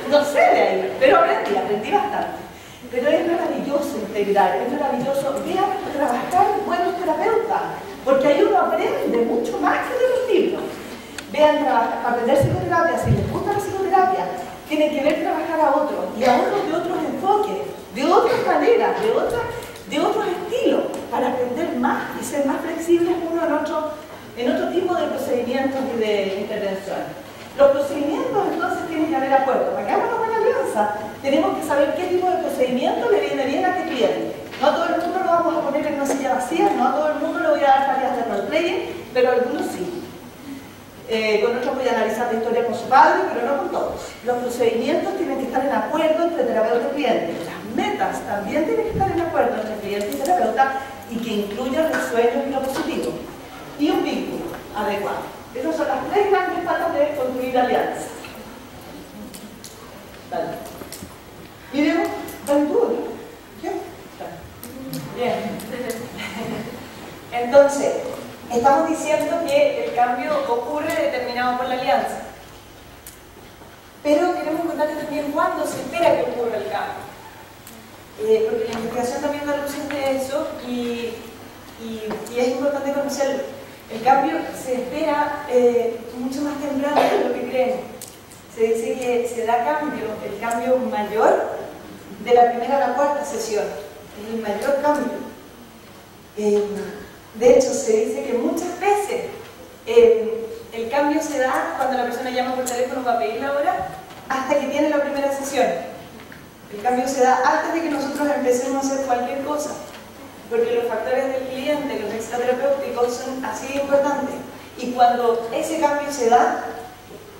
no sé de ahí, pero aprendí bastante. Pero es maravilloso integrar, es maravilloso. Vean trabajar buenos terapeutas, porque ahí uno aprende mucho más que de los libros. Vean aprender psicoterapia, si les gusta la psicoterapia, tienen que ver trabajar a otros, y a otros de otros enfoques, de otras maneras, de otros estilos, para aprender más y ser más flexibles uno en otro tipo de procedimientos y de intervenciones. Los procedimientos entonces tienen que haber acuerdo. Para que hagamos una buena alianza, tenemos que saber qué tipo de procedimiento le viene bien a este cliente. No a todo el mundo lo vamos a poner en una silla vacía, no a todo el mundo le voy a dar tareas de roleplaying, pero a algunos sí. Con otros voy a analizar la historia con su padre, pero no con todos. Los procedimientos tienen que estar en acuerdo entre terapeuta y cliente. Las metas también tienen que estar en acuerdo entre cliente y terapeuta y que incluyan los sueños y lo positivo. Y un vínculo adecuado. Esas son las tres grandes patas de construir alianzas. Vale. Miremos, ¿vale tú? ¿Qué? Bien. Entonces, estamos diciendo que el cambio ocurre determinado por la alianza. Pero queremos contarles también cuándo se espera que ocurra el cambio. Porque la investigación también da luz de eso y es importante conocerlo. El cambio se espera mucho más temprano de lo que creemos. Se dice que se da el cambio mayor de la primera a la cuarta sesión. Es el mayor cambio. De hecho, se dice que muchas veces el cambio se da cuando la persona llama por teléfono para pedir la hora hasta que tiene la primera sesión. El cambio se da antes de que nosotros empecemos a hacer cualquier cosa. Porque los factores del cliente, los extraterapéuticos, son así de importantes. Y cuando ese cambio se da,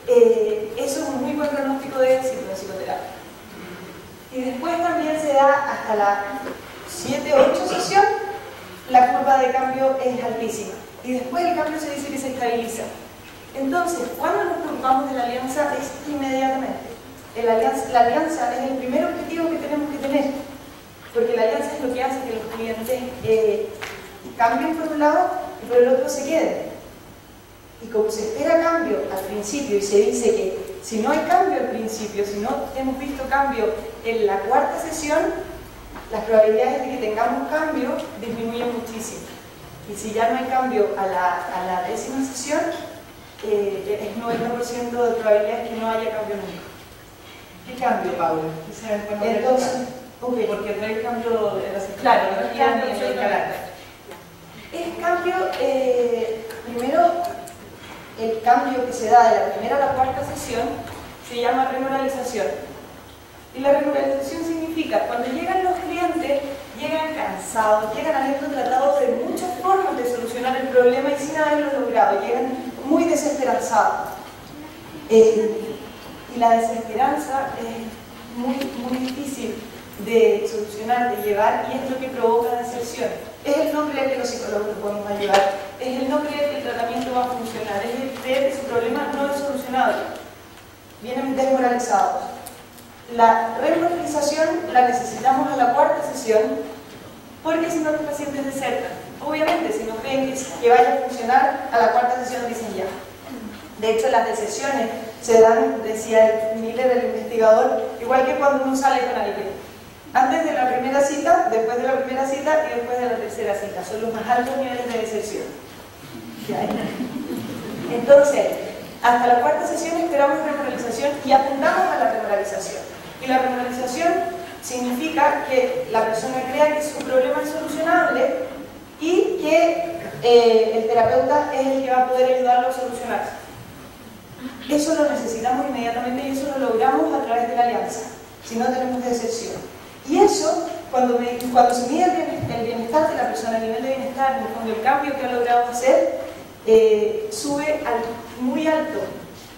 eso es un muy buen pronóstico de éxito en psicoterapia. Y después también se da hasta la 7-8 sesión, la curva de cambio es altísima. y después el cambio se dice que se estabiliza. Entonces, cuando nos preocupamos de la alianza es inmediatamente. La alianza es el primer objetivo que tenemos que tener, porque la alianza es lo que hace que los clientes cambien por un lado y por el otro se queden. Y como se espera cambio al principio y se dice que si no hay cambio al principio, si no hemos visto cambio en la cuarta sesión, las probabilidades de que tengamos cambio disminuyen muchísimo. Y si ya no hay cambio a la décima sesión, es 90% de probabilidades que no haya cambio nunca. ¿Qué cambio, Paula? Entonces, porque no hay cambio en la sesión. Claro, no hay cambio en el carácter. El cambio, primero, el cambio que se da de la primera a la cuarta sesión se llama remoralización. Y la remoralización significa, cuando llegan los clientes, llegan cansados, llegan habiendo tratado de muchas formas de solucionar el problema y sin haberlo logrado, llegan muy desesperanzados. Y la desesperanza es muy difícil de solucionar, de llevar, y es lo que provoca deserción. Es el no creer que los psicólogos nos podemos ayudar, es el no creer que el tratamiento va a funcionar, es el creer que su problema no es solucionado. Vienen desmoralizados. La remoralización la necesitamos a la cuarta sesión, porque si no los pacientes desertan. Obviamente, si no creen que vaya a funcionar, a la cuarta sesión dicen ya. De hecho, las deserciones se dan, decía el Miller, el investigador, igual que cuando uno sale con alguien. Antes de la primera cita, después de la primera cita y después de la tercera cita. Son los más altos niveles de deserción que hay. Entonces, hasta la cuarta sesión esperamos remoralización y apuntamos a la remoralización. Y la remoralización significa que la persona crea que su problema es solucionable y que el terapeuta es el que va a poder ayudarlo a solucionarse. Eso lo necesitamos inmediatamente y eso lo logramos a través de la alianza, si no tenemos deserción. Y eso, cuando se mide el bienestar de la persona, el nivel de bienestar, con el cambio que ha logrado hacer, sube muy alto.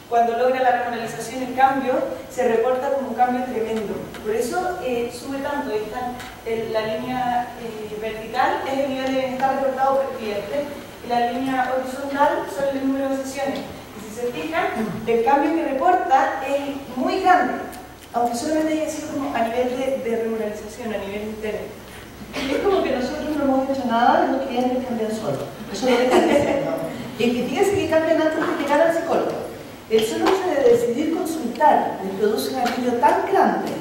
Cuando logra la remoralización, el cambio se reporta como un cambio tremendo. Por eso sube tanto. La línea vertical es el nivel de bienestar reportado por cliente y la línea horizontal son el número de sesiones. Y si se fijan, el cambio que reporta es muy grande, aunque solamente haya sido como a nivel de remoralización, a nivel interno. Es como que nosotros no hemos hecho nada y los clientes cambian solos. Eso es lo que están diciendo. Y que fíjense que cambian antes de llegar al psicólogo. El solo hecho de decidir consultar les produce un alivio tan grande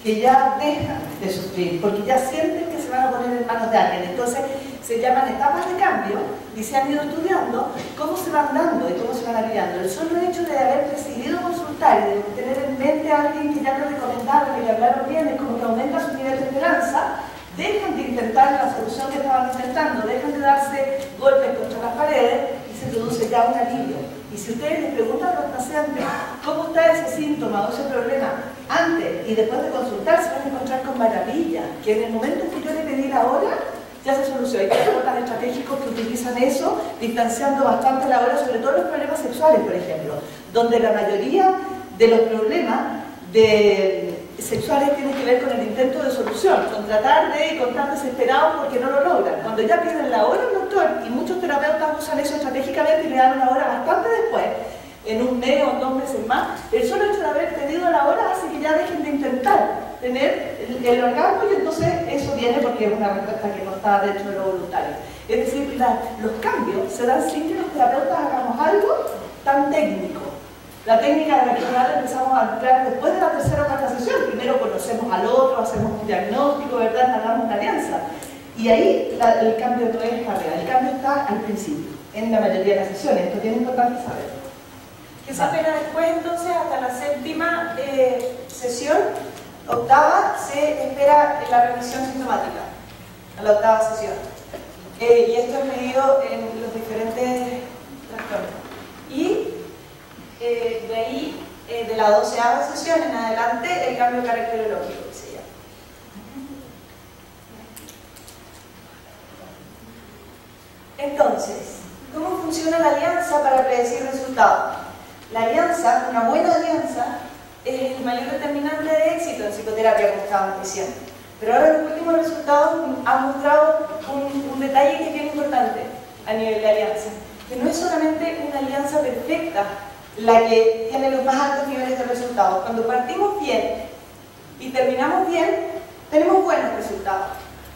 que ya dejan de sufrir, porque ya sienten que se van a poner en manos de alguien. Entonces se llaman etapas de cambio y se han ido estudiando cómo se van dando y cómo se van aliviando. El solo hecho de haber decidido consultar y de tener en mente a alguien que ya lo recomendaron, que le hablaron bien, es como que aumenta su nivel de esperanza. Dejan de intentar la solución que estaban intentando, dejan de darse golpes contra las paredes y se produce ya un alivio. Y si ustedes les preguntan a los pacientes cómo está ese síntoma o ese problema antes y después de consultar, se van a encontrar con maravilla, que en el momento en que yo le pedí la hora, ya se solucionó. Hay terapeutas estratégicos que utilizan eso, distanciando bastante la hora, sobre todo los problemas sexuales, por ejemplo, donde la mayoría de los problemas sexuales tienen que ver con el intento de solución, con tratar de contar desesperados porque no lo logran. Cuando ya pierden la hora, el doctor, y muchos terapeutas usan eso estratégicamente y le dan una hora bastante después, en un mes o 2 meses más, el solo hecho de haber pedido la hora hace que ya dejen de intentar tener el orgasmo y entonces eso viene porque es una respuesta que no está dentro de lo voluntario. Es decir, los cambios se dan sin que los terapeutas hagamos algo tan técnico. La técnica de la que ahora empezamos a entrar después de la tercera o cuarta sesión. Primero conocemos al otro, hacemos un diagnóstico, ¿verdad? Hagamos una alianza. Y ahí el cambio no es real, el cambio está al principio, en la mayoría de las sesiones. Esto es importante saber. ¿Qué se espera después entonces? Hasta la séptima sesión, octava, se espera la remisión sintomática, a la octava sesión. Y esto es medido en los diferentes trastornos. Y de ahí, de la 12ª sesión en adelante, el cambio caracterológico que se llama. Entonces, ¿cómo funciona la alianza para predecir resultados? La alianza, una buena alianza, es el mayor determinante de éxito en psicoterapia, como estábamos diciendo. Pero ahora los últimos resultados han mostrado un detalle que es bien importante. a nivel de alianza. Que no es solamente una alianza perfecta la que tiene los más altos niveles de resultados. Cuando partimos bien y terminamos bien, tenemos buenos resultados.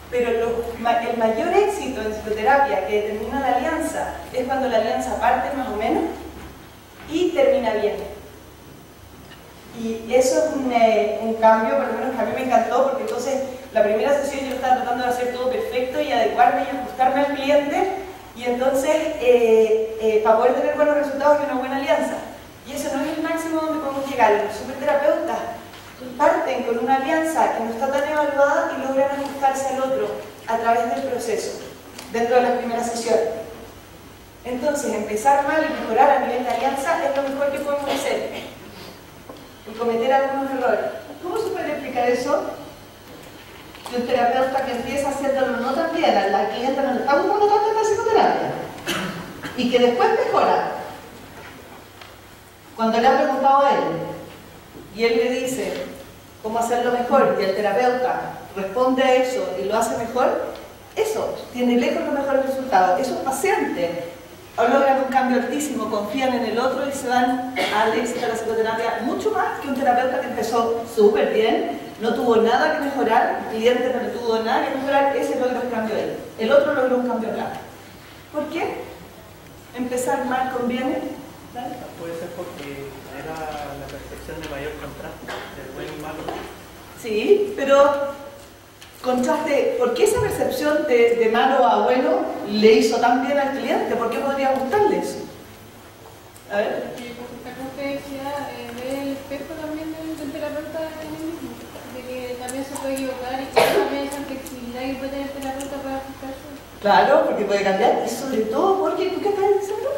Pero el mayor éxito en psicoterapia que determina la alianza es cuando la alianza parte más o menos y termina bien. Y eso es un cambio, por lo menos que a mí me encantó, porque entonces la primera sesión yo estaba tratando de hacer todo perfecto y adecuarme y ajustarme al cliente, y entonces para poder tener buenos resultados y una buena alianza. Y eso no es el máximo donde podemos llegar. Los superterapeutas parten con una alianza que no está tan evaluada y logran ajustarse al otro a través del proceso, dentro de las primeras sesiones. Entonces, empezar mal y mejorar a nivel de alianza es lo mejor que podemos hacer. Y cometer algunos errores. ¿Cómo se puede explicar eso? De un terapeuta que empieza haciéndolo no tan bien, a la cliente no le está gustando tanto la psicoterapia, y que después mejora. Cuando le ha preguntado a él, y él le dice cómo hacerlo mejor, y el terapeuta responde a eso y lo hace mejor, eso tiene lejos los mejores resultados. Esos pacientes logran un cambio altísimo, confían en el otro y se van al éxito de la psicoterapia mucho más que un terapeuta que empezó súper bien, no tuvo nada que mejorar, el cliente no le tuvo nada que mejorar, ese logra un cambio ahí. El otro logró un cambio acá. ¿Por qué? Empezar mal conviene. ¿Vale? Puede ser porque era la percepción de mayor contraste, de bueno y malo. Sí, pero contraste, ¿por qué esa percepción de malo a bueno le hizo tan bien al cliente? ¿Por qué podría gustarle eso? A ver. Porque como usted decía, ve el espejo también del terapeuta en el mismo, de que también se puede equivocar y que también esa flexibilidad que puede tener el terapeuta para ajustarse. Claro, porque puede cambiar, y sobre todo porque, ¿tú qué estás diciendo?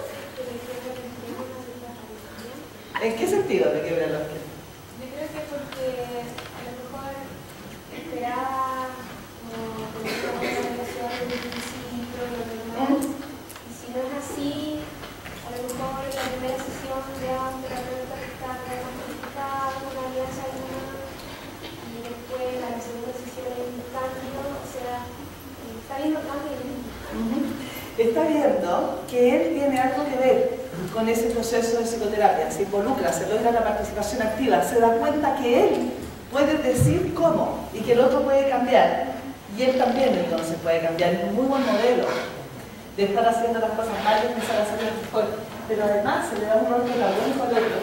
¿En qué sentido le quiebra los pies? Yo creo que porque a lo mejor esperaba como tener una buena relación desde el principio, lo normal. Y si no es así, a lo mejor en la primera sesión ya un terapeuta que está más calificado, una alianza y después a la segunda sesión hay un cambio, o sea, está viendo cambios. Está viendo que él tiene algo que ver con ese proceso de psicoterapia, se involucra, se logra la participación activa, se da cuenta que él puede decir cómo y que el otro puede cambiar, y él también entonces puede cambiar. Es un muy buen modelo de estar haciendo las cosas mal y empezar a hacerlas mejor, pero además se le da un rol protagónico al otro,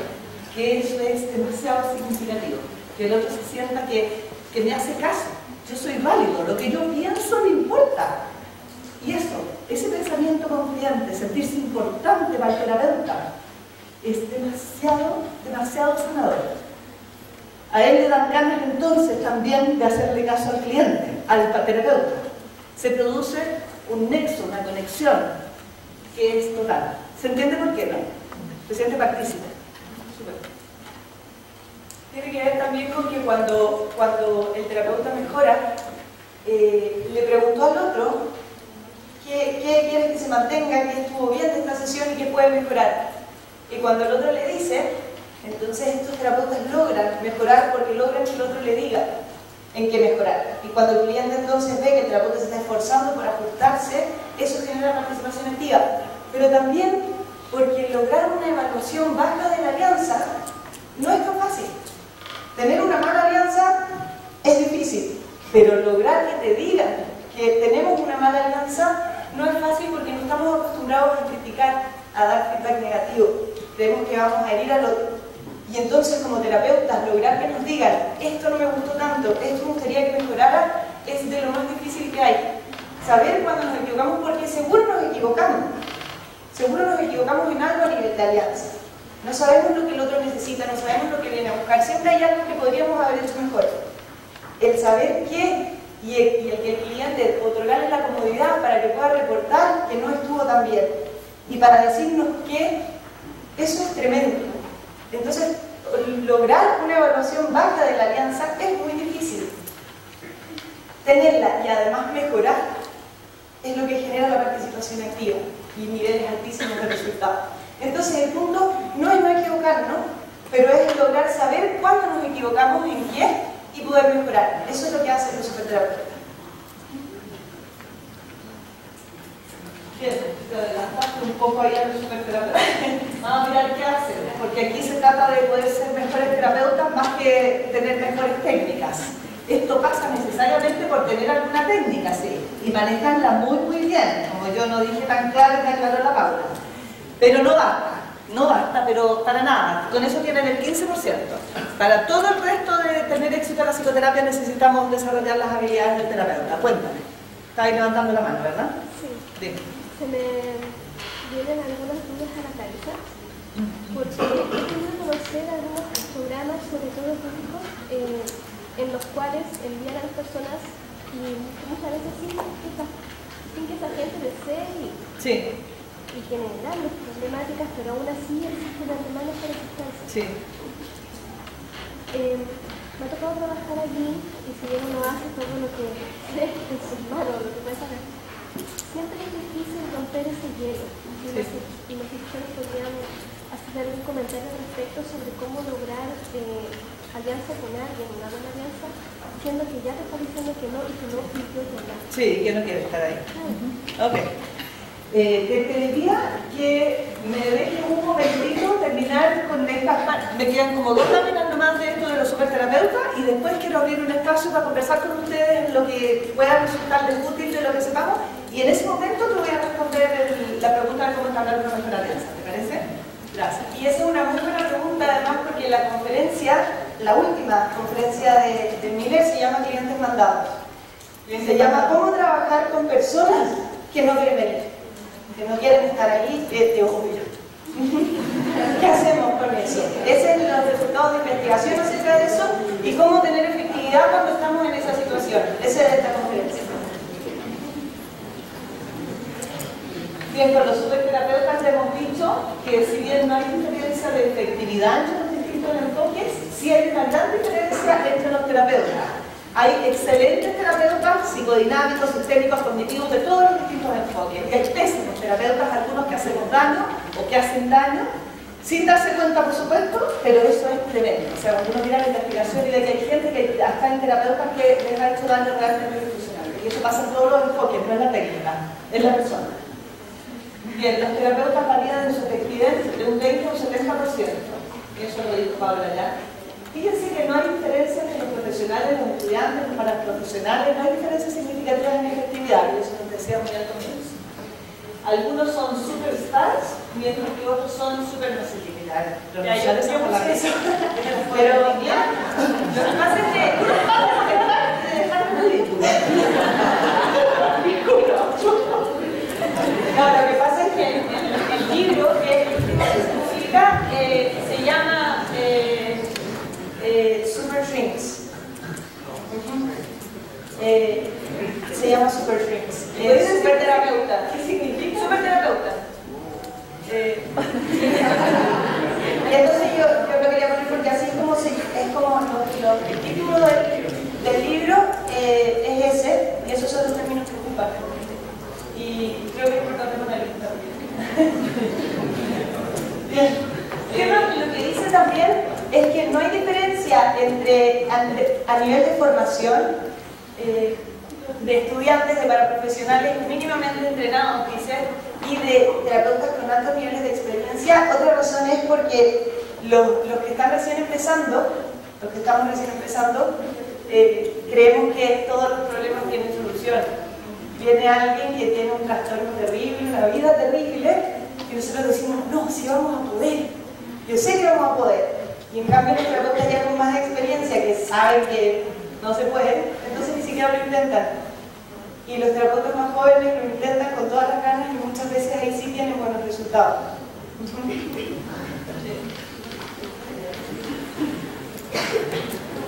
que eso es demasiado significativo, que el otro se sienta que me hace caso, yo soy válido, lo que yo pienso me importa. Y eso, ese pensamiento confiante, sentirse importante para el terapeuta, es demasiado sanador. A él le dan ganas entonces también de hacerle caso al cliente, al terapeuta. Se produce un nexo, una conexión que es total. ¿Se entiende por qué no? Se siente partícipe. Tiene que ver también con que cuando el terapeuta mejora, le preguntó al otro ¿qué quiere que se mantenga, qué estuvo bien de esta sesión y qué puede mejorar? Y cuando el otro le dice, entonces estos terapeutas logran mejorar porque logran que el otro le diga en qué mejorar. Y cuando el cliente entonces ve que el terapeuta se está esforzando por ajustarse, eso genera participación activa. Pero también porque lograr una evaluación baja de la alianza no es tan fácil. Tener una mala alianza es difícil, pero lograr que te digan que tenemos una mala alianza no es fácil porque no estamos acostumbrados a criticar, a dar feedback negativo. Creemos que vamos a herir al otro. Y entonces, como terapeutas, lograr que nos digan esto no me gustó tanto, esto me gustaría que mejorara, es de lo más difícil que hay. Saber cuando nos equivocamos, porque seguro nos equivocamos. Seguro nos equivocamos en algo a nivel de alianza. No sabemos lo que el otro necesita, no sabemos lo que viene a buscar. Siempre hay algo que podríamos haber hecho mejor. El saber qué y el que el cliente otorgarle la comodidad para que pueda reportar que no estuvo tan bien y para decirnos que eso es tremendo. Entonces, lograr una evaluación baja de la alianza es muy difícil. Tenerla y además mejorar es lo que genera la participación activa y niveles altísimos de resultados. Entonces, el punto no es no equivocarnos, pero es lograr saber cuándo nos equivocamos, en qué, y poder mejorar. Eso es lo que hacen los superterapeutas. Bien. te adelantaste un poco ahí a los superterapeutas. Vamos a mirar qué hacen, porque aquí se trata de poder ser mejores terapeutas más que tener mejores técnicas. Esto pasa necesariamente por tener alguna técnica, sí, y manejarla muy bien, como yo no dije tan claro que aclaró la Paula. Pero no basta, pero para nada. Con eso tienen el 15%. Para todo el resto de tener éxito en la psicoterapia necesitamos desarrollar las habilidades del terapeuta. Cuéntame. Estabas levantando la mano, ¿verdad? Sí. Dime. Se me vienen algunas dudas a la cabeza, porque he tenido que conocer algunos programas, sobre todo públicos, en los cuales envían a las personas y muchas veces sin que esa gente desee y tienen grandes problemáticas, pero aún así existen alemanes para asistencia. Sí. Me ha tocado trabajar allí y si bien uno hace todo lo que en sus manos, lo que puede saber, siempre es difícil romper ese hielo. Y los psicólogos podrían hacer algún comentario al respecto sobre cómo lograr alianza con alguien, una buena alianza, siendo que ya te está diciendo que no y que no y yo ya no. Sí, que no quiere estar ahí. Ok. Te pediría que me dejes un momentito terminar con estas partes. Me quedan como 2 láminas nomás de esto de los superterapeutas y después quiero abrir un espacio para conversar con ustedes lo que pueda resultarles útil de lo que sepamos y en ese momento te voy a responder la pregunta de cómo entablar una mejor alianza. ¿Te parece? Gracias. Y esa es una muy buena pregunta además porque la conferencia, la última conferencia de Miller se llama Clientes Mandados. Se llama ¿Cómo trabajar con personas que no quieren venir? Que no quieren estar ahí, te obvio. ¿Qué hacemos con eso? Ese es los resultados de investigación acerca de eso y cómo tener efectividad cuando estamos en esa situación. Esa es esta conferencia. Bien, con los superterapeutas le hemos dicho que si bien no hay diferencia de efectividad entre los distintos enfoques, sí hay una gran diferencia entre los terapeutas. Hay excelentes terapeutas psicodinámicos, sistémicos, cognitivos, de todos los distintos enfoques. Y hay pésimos terapeutas, algunos que hacemos daño o que hacen daño, sin darse cuenta, por supuesto, pero eso es tremendo. O sea, cuando uno mira la investigación y ve que hay gente que hasta en terapeutas que les ha hecho daño realmente institucional. Y eso pasa en todos los enfoques, no es la técnica, es la persona. Bien, los terapeutas varían en su efectividad de un 20 a un 70%. Y eso lo dijo Paula ya. Fíjense que no hay diferencia entre los profesionales, los estudiantes, los paraprofesionales, no hay diferencias significativas en efectividad, y eso nos decía muy al comienzo. Algunos son superstars, mientras que otros son super no sé qué. Pero ya, lo que pasa es que no, lo que pasa es que el libro que publica se llama Super Shrinks. Se llama Super Shrinks. Superterapeuta. ¿Qué significa? Superterapeuta. Y entonces yo lo quería poner porque así es como el título del libro es ese, y esos son los términos que ocupan. Y creo que es importante ponerlo también. Lo que dice también es que no hay diferencia a nivel de formación de estudiantes, de paraprofesionales mínimamente entrenados, dice, y de terapeutas con altos niveles de experiencia. Otra razón es porque los que están recién empezando, los que estamos recién empezando, creemos que todos los problemas tienen solución. Viene alguien que tiene un trastorno terrible, una vida terrible, y nosotros decimos, no, sí vamos a poder, yo sé que vamos a poder. Y en cambio los terapeutas ya con más experiencia, que saben que no se puede, entonces ni siquiera lo intentan. Y los terapeutas más jóvenes lo intentan con todas las ganas y muchas veces ahí sí tienen buenos resultados.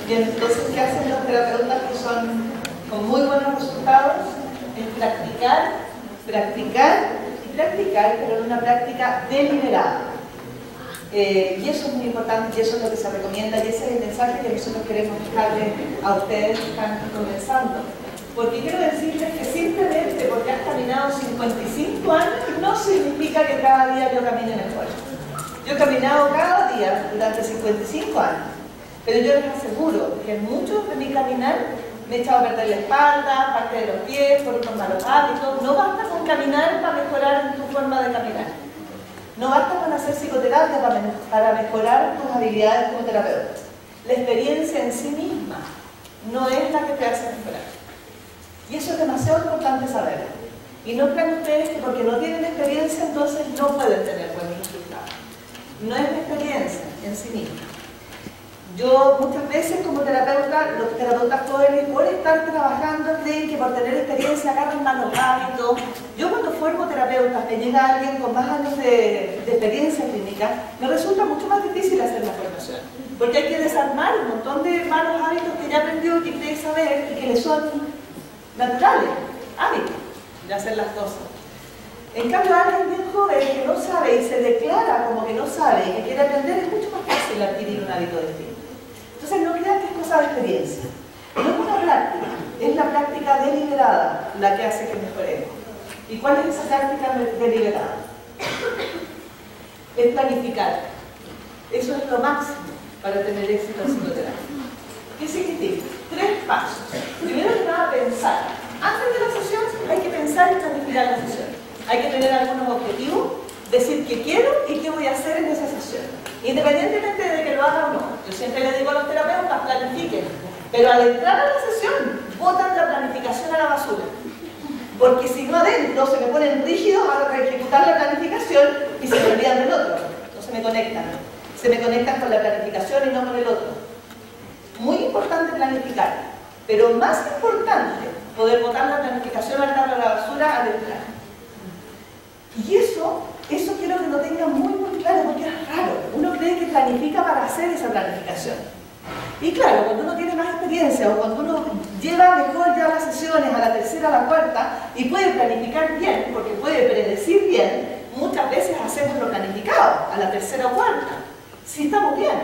Bien, entonces, ¿qué hacen los terapeutas que son con muy buenos resultados? Es practicar, pero en una práctica deliberada. Y eso es muy importante y eso es lo que se recomienda y ese es el mensaje que nosotros queremos dejarle a ustedes que están comenzando. Porque quiero decirles que simplemente porque has caminado 55 años no significa que cada día yo camine mejor. Yo he caminado cada día durante 55 años, pero yo les aseguro que mucho de mi caminar me he echado a perder la espalda, parte de los pies, por unos malos hábitos. No basta con caminar para mejorar tu forma de caminar. No basta con hacer psicoterapia para mejorar tus habilidades como terapeuta. La experiencia en sí misma no es la que te hace mejorar. Y eso es demasiado importante saberlo. Y no crean ustedes que porque no tienen experiencia entonces no pueden tener buenos resultados. No es la experiencia en sí misma. Yo muchas veces como terapeuta, los terapeutas jóvenes por estar trabajando creen que por tener experiencia agarran malos hábitos. Yo cuando formo terapeutas, me llega alguien con más años de experiencia clínica, me resulta mucho más difícil hacer la formación. Porque hay que desarmar un montón de malos hábitos que ya aprendió y que cree saber y que le son naturales, hábitos de hacer las cosas. En cambio, alguien bien joven que no sabe y se declara como que no sabe y que quiere aprender, es mucho más fácil adquirir un hábito distinto. Entonces no crean que es cosa de experiencia. No es una práctica, es la práctica deliberada la que hace que mejoremos. ¿Y cuál es esa práctica deliberada? Es planificar. Eso es lo máximo para tener éxito en psicoterapia. ¿Qué significa? 3 pasos. Primero que nada, pensar. Antes de la sesión hay que pensar y planificar la sesión. Hay que tener algunos objetivos, decir qué quiero y qué voy a hacer en esa sesión. Independientemente de que lo haga o no. Yo siempre le digo a los terapeutas, planifiquen. Pero al entrar a la sesión, botan la planificación a la basura. Porque si no adentro se me ponen rígidos a ejecutar la planificación y se me olvidan del otro. No se me conectan. Se me conectan con la planificación y no con el otro. Muy importante planificar. Pero más importante, poder botar la planificación al carro a la basura al entrar. Y eso quiero que lo tengan muy claro porque es raro. Uno cree que planifica para hacer esa planificación. Y claro, cuando uno tiene más experiencia o cuando uno lleva mejor ya las sesiones a la tercera, a la cuarta y puede planificar bien, porque puede predecir bien, muchas veces hacemos lo planificado a la tercera o cuarta. Sí estamos bien,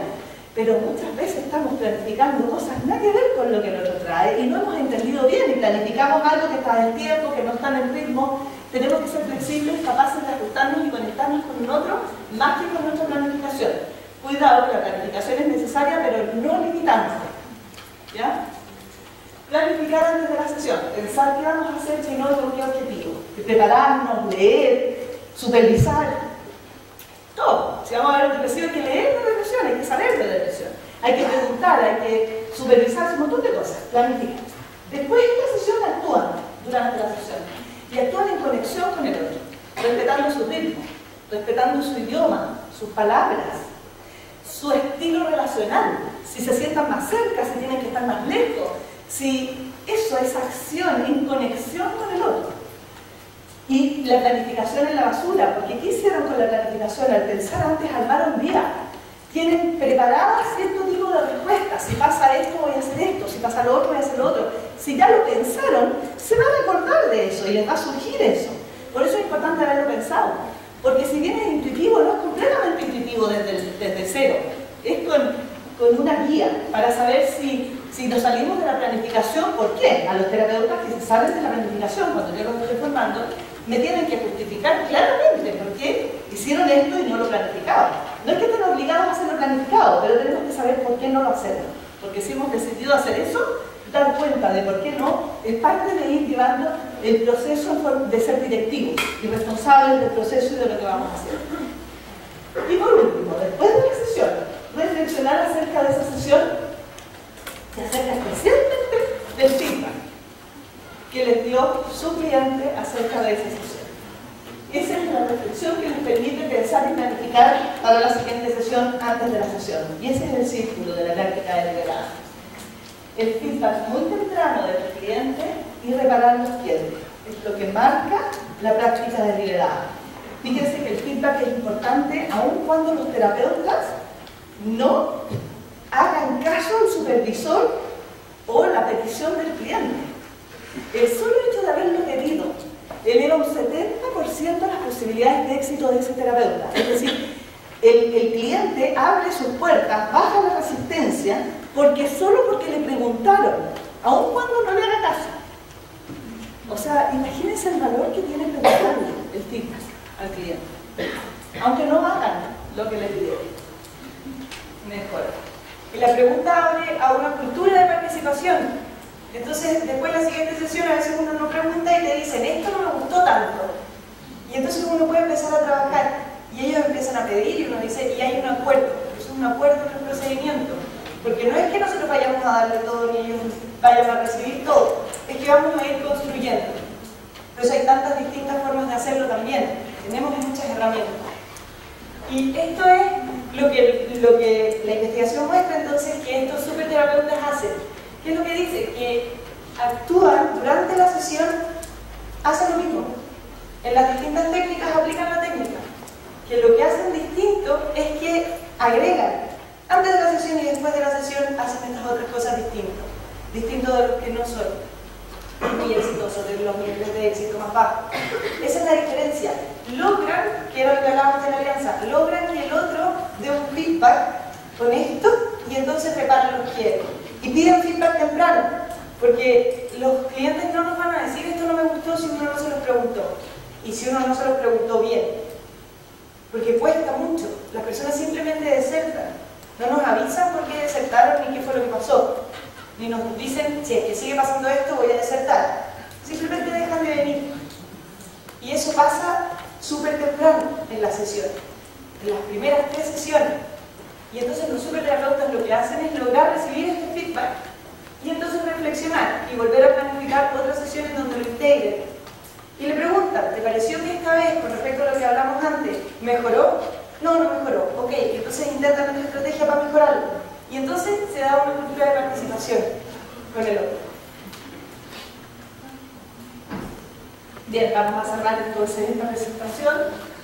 pero muchas veces estamos planificando cosas nada que ver con lo que el otro trae y no hemos entendido bien y planificamos algo que está en tiempo, que no está en el ritmo. Tenemos que ser flexibles, capaces de ajustarnos y conectarnos con un otro más que con nuestra planificación. Cuidado, que la planificación es necesaria, pero no limitante. ¿Ya? Planificar antes de la sesión, pensar qué vamos a hacer si no, con qué objetivo. Prepararnos, leer, supervisar. Todo. Si vamos a ver un depresivo, hay que leer de depresión, hay que saber de depresión. Hay que preguntar, hay que supervisar un montón de cosas. Planificar. Después de la sesión actúan durante la sesión. Y actúan en conexión con el otro, respetando su ritmo, respetando su idioma, sus palabras, su estilo relacional, si se sientan más cerca, si tienen que estar más lejos, si eso es acción en conexión con el otro. Y la planificación en la basura, porque ¿qué hicieron con la planificación? Al pensar antes, armaron día. Tienen preparadas cierto tipo de respuestas. Si pasa esto, voy a hacer esto. Si pasa lo otro, voy a hacer lo otro. Si ya lo pensaron, se van a acordar de eso y les va a surgir eso. Por eso es importante haberlo pensado. Porque si bien es intuitivo, no es completamente intuitivo desde cero. Es con una guía para saber si nos salimos de la planificación. ¿Por qué? A los terapeutas que se salen de la planificación, cuando yo los estoy formando, me tienen que justificar claramente por qué hicieron esto y no lo planificaban. No es que estén obligados a hacerlo planificado, pero tenemos que saber por qué no lo hacemos. Porque si hemos decidido hacer eso, dar cuenta de por qué no, es parte de ir llevando el proceso de ser directivos y responsables del proceso y de lo que vamos a hacer. Y por último, después de la sesión, reflexionar acerca de esa sesión y acerca especialmente del feedback que les dio su cliente acerca de esa sesión. Esa es la reflexión que les permite pensar y planificar para la siguiente sesión antes de la sesión. Y ese es el círculo de la práctica deliberada. El feedback muy temprano del cliente y reparar los clientes. Es lo que marca la práctica deliberada. Fíjense que el feedback es importante aun cuando los terapeutas no hagan caso al supervisor o la petición del cliente. El solo hecho de haberlo pedido eleva un 70% las posibilidades de éxito de ese terapeuta. Es decir, el cliente abre sus puertas, baja la resistencia, solo porque le preguntaron, aun cuando no le haga caso. O sea, imagínense el valor que tiene preguntarle el feedback al cliente, aunque no hagan lo que le pidieron. Mejor. Y la pregunta abre a una cultura de participación. Entonces, después de la siguiente sesión, a veces uno no pregunta y te dicen, esto no me gustó tanto. Y entonces uno puede empezar a trabajar. Y ellos empiezan a pedir y uno dice, y hay un acuerdo. Es un acuerdo en el procedimiento. Porque no es que nosotros vayamos a darle todo ni ellos vayan a recibir todo. Es que vamos a ir construyendo. Por eso hay tantas distintas formas de hacerlo también. Tenemos muchas herramientas. Y esto es lo que la investigación muestra entonces que estos superterapeutas hacen. ¿Qué es lo que dice? Que actúan durante la sesión, hacen lo mismo. En las distintas técnicas aplican la técnica. Que lo que hacen distinto es que agregan. Antes de la sesión y después de la sesión hacen estas otras cosas distintas. Distintos de los que no son muy exitosos, de los niveles de éxito más bajos. Esa es la diferencia. Logran, que era lo que hablábamos de la alianza, logran que el otro dé un feedback con esto y entonces reparan los quiebres. Y piden feedback temprano, porque los clientes no nos van a decir esto no me gustó si uno no se los preguntó. Y si uno no se los preguntó bien. Porque cuesta mucho. Las personas simplemente desertan. No nos avisan por qué desertaron ni qué fue lo que pasó. Ni nos dicen, si es que sigue pasando esto, voy a desertar. Simplemente dejan de venir. Y eso pasa súper temprano en la sesión, en las primeras 3 sesiones. Y entonces los superterapeutas lo que hacen es lograr recibir este feedback y entonces reflexionar y volver a planificar otras sesiones donde lo integren. Y le preguntan, ¿te pareció que esta vez, con respecto a lo que hablamos antes, mejoró? No, no mejoró. Ok, entonces intentan una estrategia para mejorarlo. Y entonces se da una cultura de participación con el otro. Bien, vamos a cerrar entonces esta presentación,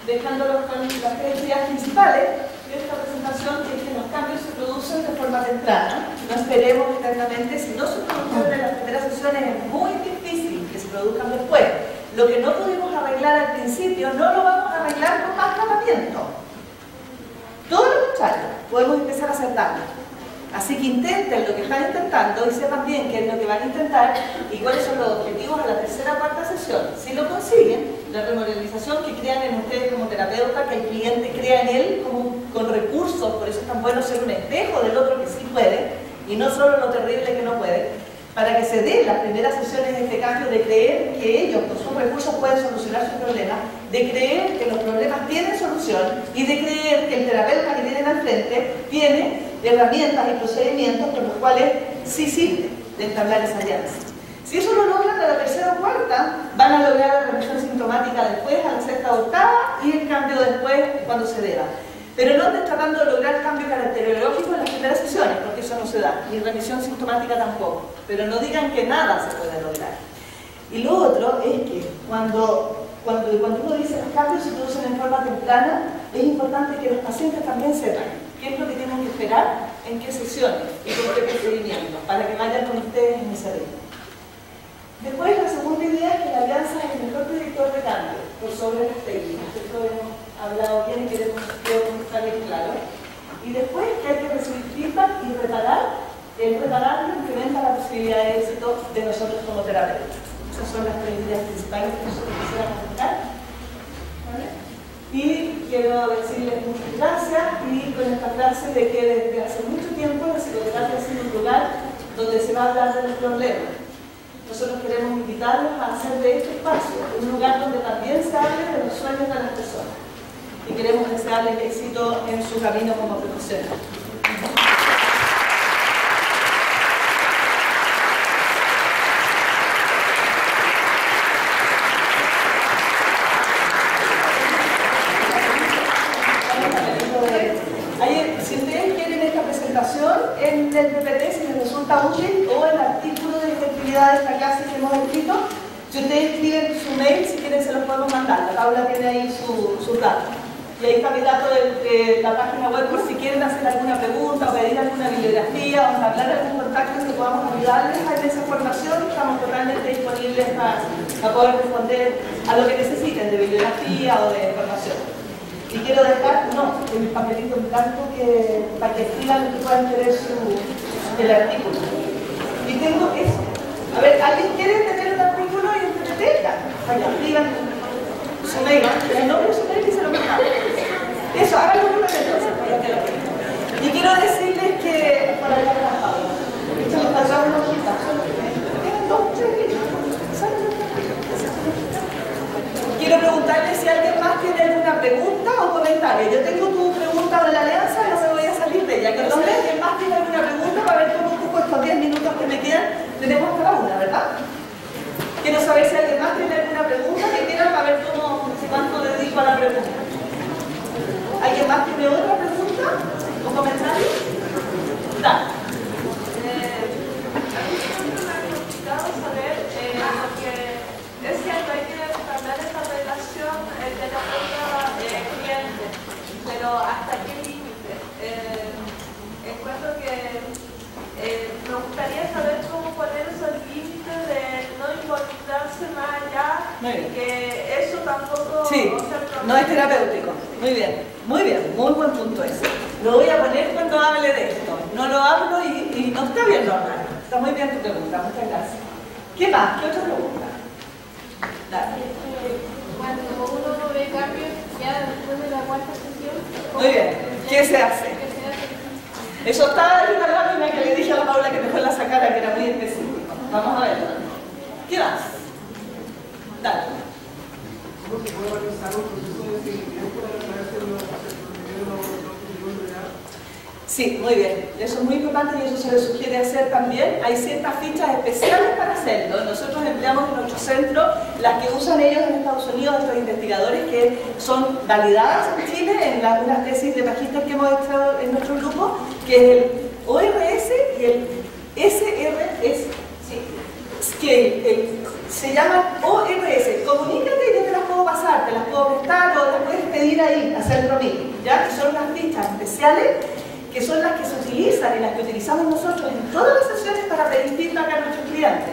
dejándolos con las 3 ideas principales de esta presentación, que es que los cambios se producen de forma temprana. No esperemos eternamente, si no se producen en las primeras sesiones es muy difícil que se produzcan después. Lo que no pudimos arreglar al principio, no lo vamos a arreglar con más tratamiento. Todo lo contrario, podemos empezar a acertarlo. Así que intenten lo que están intentando y sepan bien qué es lo que van a intentar y cuáles son los objetivos a la 3ª o 4ª sesión. Si lo consiguen, la remodelización, que crean en ustedes como terapeuta, que el cliente crea en él con recursos, por eso es tan bueno ser un espejo del otro que sí puede y no solo lo terrible que no puede, para que se den las primeras sesiones de este cambio de creer que ellos con sus recursos pueden solucionar sus problemas, de creer que los problemas tienen solución y de creer que el terapeuta que tienen al frente tiene herramientas y procedimientos con los cuales sí sirve de entablar esa alianza. Si eso lo logran a la 3ª o 4ª, van a lograr la remisión sintomática después, a la 6ª o 8ª y el cambio después cuando se deba. Pero no estén tratando de lograr cambio caracterológico en las primeras sesiones, porque eso no se da, ni remisión sintomática tampoco. Pero no digan que nada se puede lograr. Y lo otro es que cuando uno dice los cambios se producen en forma temprana, es importante que los pacientes también sepan qué es lo que tienen que esperar, en qué sesiones y con qué procedimientos, para que vayan con ustedes en ese ritmo. Después, la segunda idea es que la alianza es el mejor predictor de cambio, por sobre las técnicas. Esto hemos hablado bien y queremos dejar claro. Y después que hay que recibir feedback y reparar. El repararlo incrementa la posibilidad de éxito de nosotros como terapeutas. Esas son las 3 ideas principales que nosotros quisiéramos tocar. ¿Vale? Y quiero decirles muchas gracias y con esta frase de que desde hace mucho tiempo la psicoterapia ha sido un lugar donde se va a hablar de los problemas. Nosotros queremos invitarlos a hacer de este espacio un lugar donde también se hable de los sueños de las personas. Y queremos desearles éxito en su camino como profesional. Si ustedes quieren esta presentación en el PPT, si les resulta útil, o el artículo de efectividad de esta clase que hemos escrito, si ustedes escriben su mail, si quieren se los podemos mandar. La Paula tiene ahí sus datos. Y ahí está mi dato de la página web por si quieren hacer alguna pregunta o pedir alguna bibliografía o hablar de algún contacto que podamos ayudarles a esa formación. Estamos totalmente disponibles para poder responder a lo que necesiten de bibliografía o de información. Y quiero dejar, el papelito en blanco para que escriban lo que puedan querer el artículo. Y tengo eso. A ver, ¿alguien quiere tener un artículo y un PPT? Vaya, escriban su mail, el nombre de su mail y se lo mandamos. Eso, háganlo un entonces, para que lo tengan. Y quiero decirles que, para allá la Paula, esto me pasó una hojita. Me gustaría saber cómo poner esos límites de no involucrarse más allá, que eso tampoco... Sí, no es terapéutico. Muy bien, muy buen punto ese. Lo voy a poner cuando hable de esto. No lo hablo y no está bien lo hablar. Está muy bien tu pregunta, muchas gracias. ¿Qué más? ¿Qué otra pregunta? Dale. Cuando uno no ve cambios ya después de la cuarta sesión. Muy bien, ¿qué se hace? Eso está en una lámina que le dije a la Paula que mejor la sacara, que era muy específico. Vamos a verlo. ¿Qué más? Dale. ¿Cómo se puede organizar un proceso de seguimiento para traerse los Sí, muy bien. Eso es muy importante y eso se le sugiere hacer también. Hay ciertas fichas especiales para hacerlo. Nosotros empleamos en nuestro centro las que usan ellos en Estados Unidos, estos investigadores, que son validadas en Chile en algunas tesis de magíster que hemos hecho en nuestro grupo, que es el ORS y el SRS, que se llaman ORS. Comunícate y yo te las puedo pasar, te las puedo prestar o las puedes pedir ahí, hacer lo mismo, ¿ya? Que son unas fichas especiales que son las que se utilizan y las que utilizamos nosotros en todas las sesiones para pedir feedback a nuestros clientes.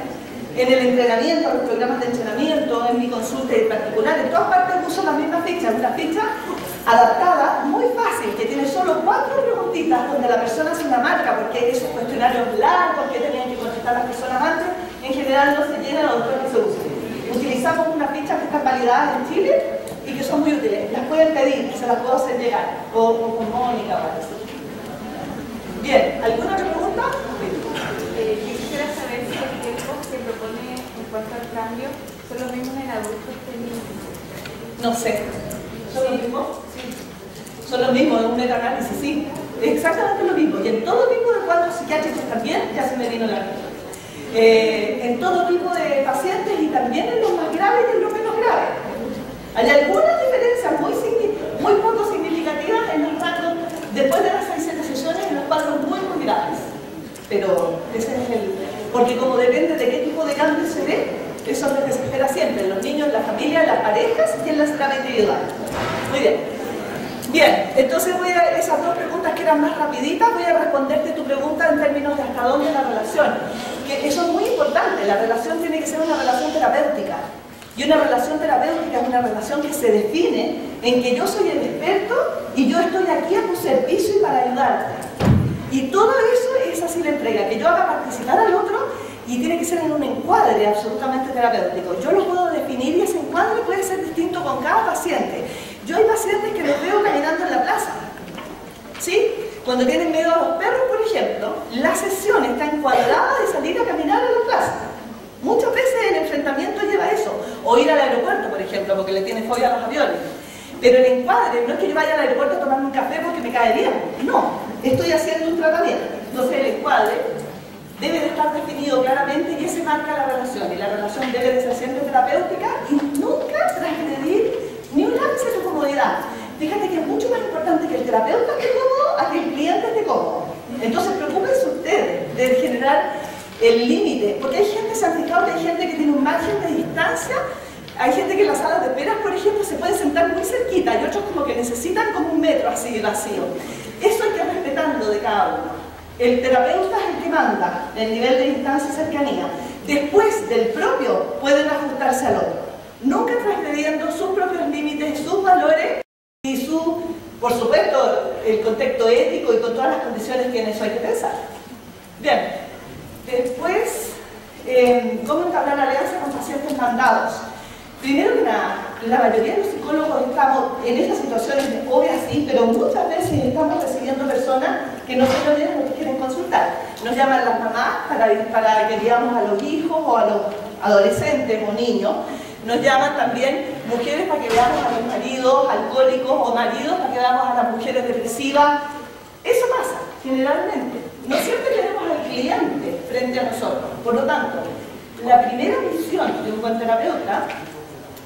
En el entrenamiento, en los programas de entrenamiento, en mi consulta en particular, en todas partes uso la misma ficha, una ficha adaptada, muy fácil, que tiene solo 4 preguntitas donde la persona se una marca, porque esos cuestionarios largos que tenían que contestar las personas antes, en general no se llenan o después que se usen. Utilizamos unas fichas que están validadas en Chile y que son muy útiles. Las pueden pedir, se las puedo hacer llegar, o con Mónica o algo así. Bien, ¿alguna otra pregunta? Yo quisiera saber si los tiempos que propone en cuanto al cambio son los mismos en adultos que en niños. No sé. ¿Son los mismos? Sí. Son los mismos, es un metaanálisis, sí. Exactamente lo mismo. Y en todo tipo de cuadros psiquiátricos también, ya se me vino la mente. En todo tipo de pacientes y también en los más graves y en los menos graves. Hay algunas diferencias muy poco significativas en los rangos después de las 6-7 sesiones en los cuadros muy graves. Pero ese es el... Porque como depende de qué tipo de cambio se ve, eso es lo que se espera siempre, en los niños, en la familia, en las parejas y en la terapia individual. Muy bien. Bien, entonces voy a esas 2 preguntas que eran más rapiditas, voy a responderte tu pregunta en términos de hasta dónde la relación. Que eso es muy importante, la relación tiene que ser una relación terapéutica. Y una relación terapéutica es una relación que se define en que yo soy el experto y yo estoy aquí a tu servicio y para ayudarte. Y todo eso es así la entrega, que yo haga participar al otro y tiene que ser en un encuadre absolutamente terapéutico. Yo lo puedo definir y ese encuadre puede ser distinto con cada paciente. Yo hay pacientes que los veo caminando en la plaza, ¿sí? Cuando tienen miedo a los perros, por ejemplo, la sesión está encuadrada de salir a caminar a la plaza. Muchas veces el enfrentamiento lleva a eso. O ir al aeropuerto, por ejemplo, porque le tiene fobia a los aviones. Pero el encuadre no es que yo vaya al aeropuerto a tomarme un café porque me cae bien. No, estoy haciendo un tratamiento. Entonces el encuadre debe de estar definido claramente y ese marca la relación. Y la relación debe de ser siempre terapéutica y nunca transgredir ni un ápice de comodidad. Fíjate que es mucho más importante que el terapeuta esté cómodo a que el cliente esté cómodo. Entonces preocúpense ustedes de generar el límite, porque hay gente, se han fijado que hay gente que tiene un margen de distancia, hay gente que en las salas de esperas, por ejemplo, se puede sentar muy cerquita y otros como que necesitan como 1 metro así vacío. Eso hay que ir respetando de cada uno. El terapeuta es el que manda el nivel de distancia y cercanía. Después del propio pueden ajustarse al otro, nunca transgrediendo sus propios límites, sus valores y por supuesto, el contexto ético y con todas las condiciones que en eso hay que pensar. Bien. Después, ¿cómo entablar alianza con pacientes mandados? Primero que nada, la mayoría de los psicólogos estamos en estas situaciones obvias, sí, pero muchas veces estamos recibiendo personas que no se lo leen o que quieren consultar. Nos llaman las mamás para que guiamos a los hijos o a los adolescentes o niños. Nos llaman también mujeres para que veamos a los maridos alcohólicos o maridos para que veamos a las mujeres depresivas. Eso pasa, generalmente. No siempre tenemos al cliente frente a nosotros. Por lo tanto, la primera misión de un buen terapeuta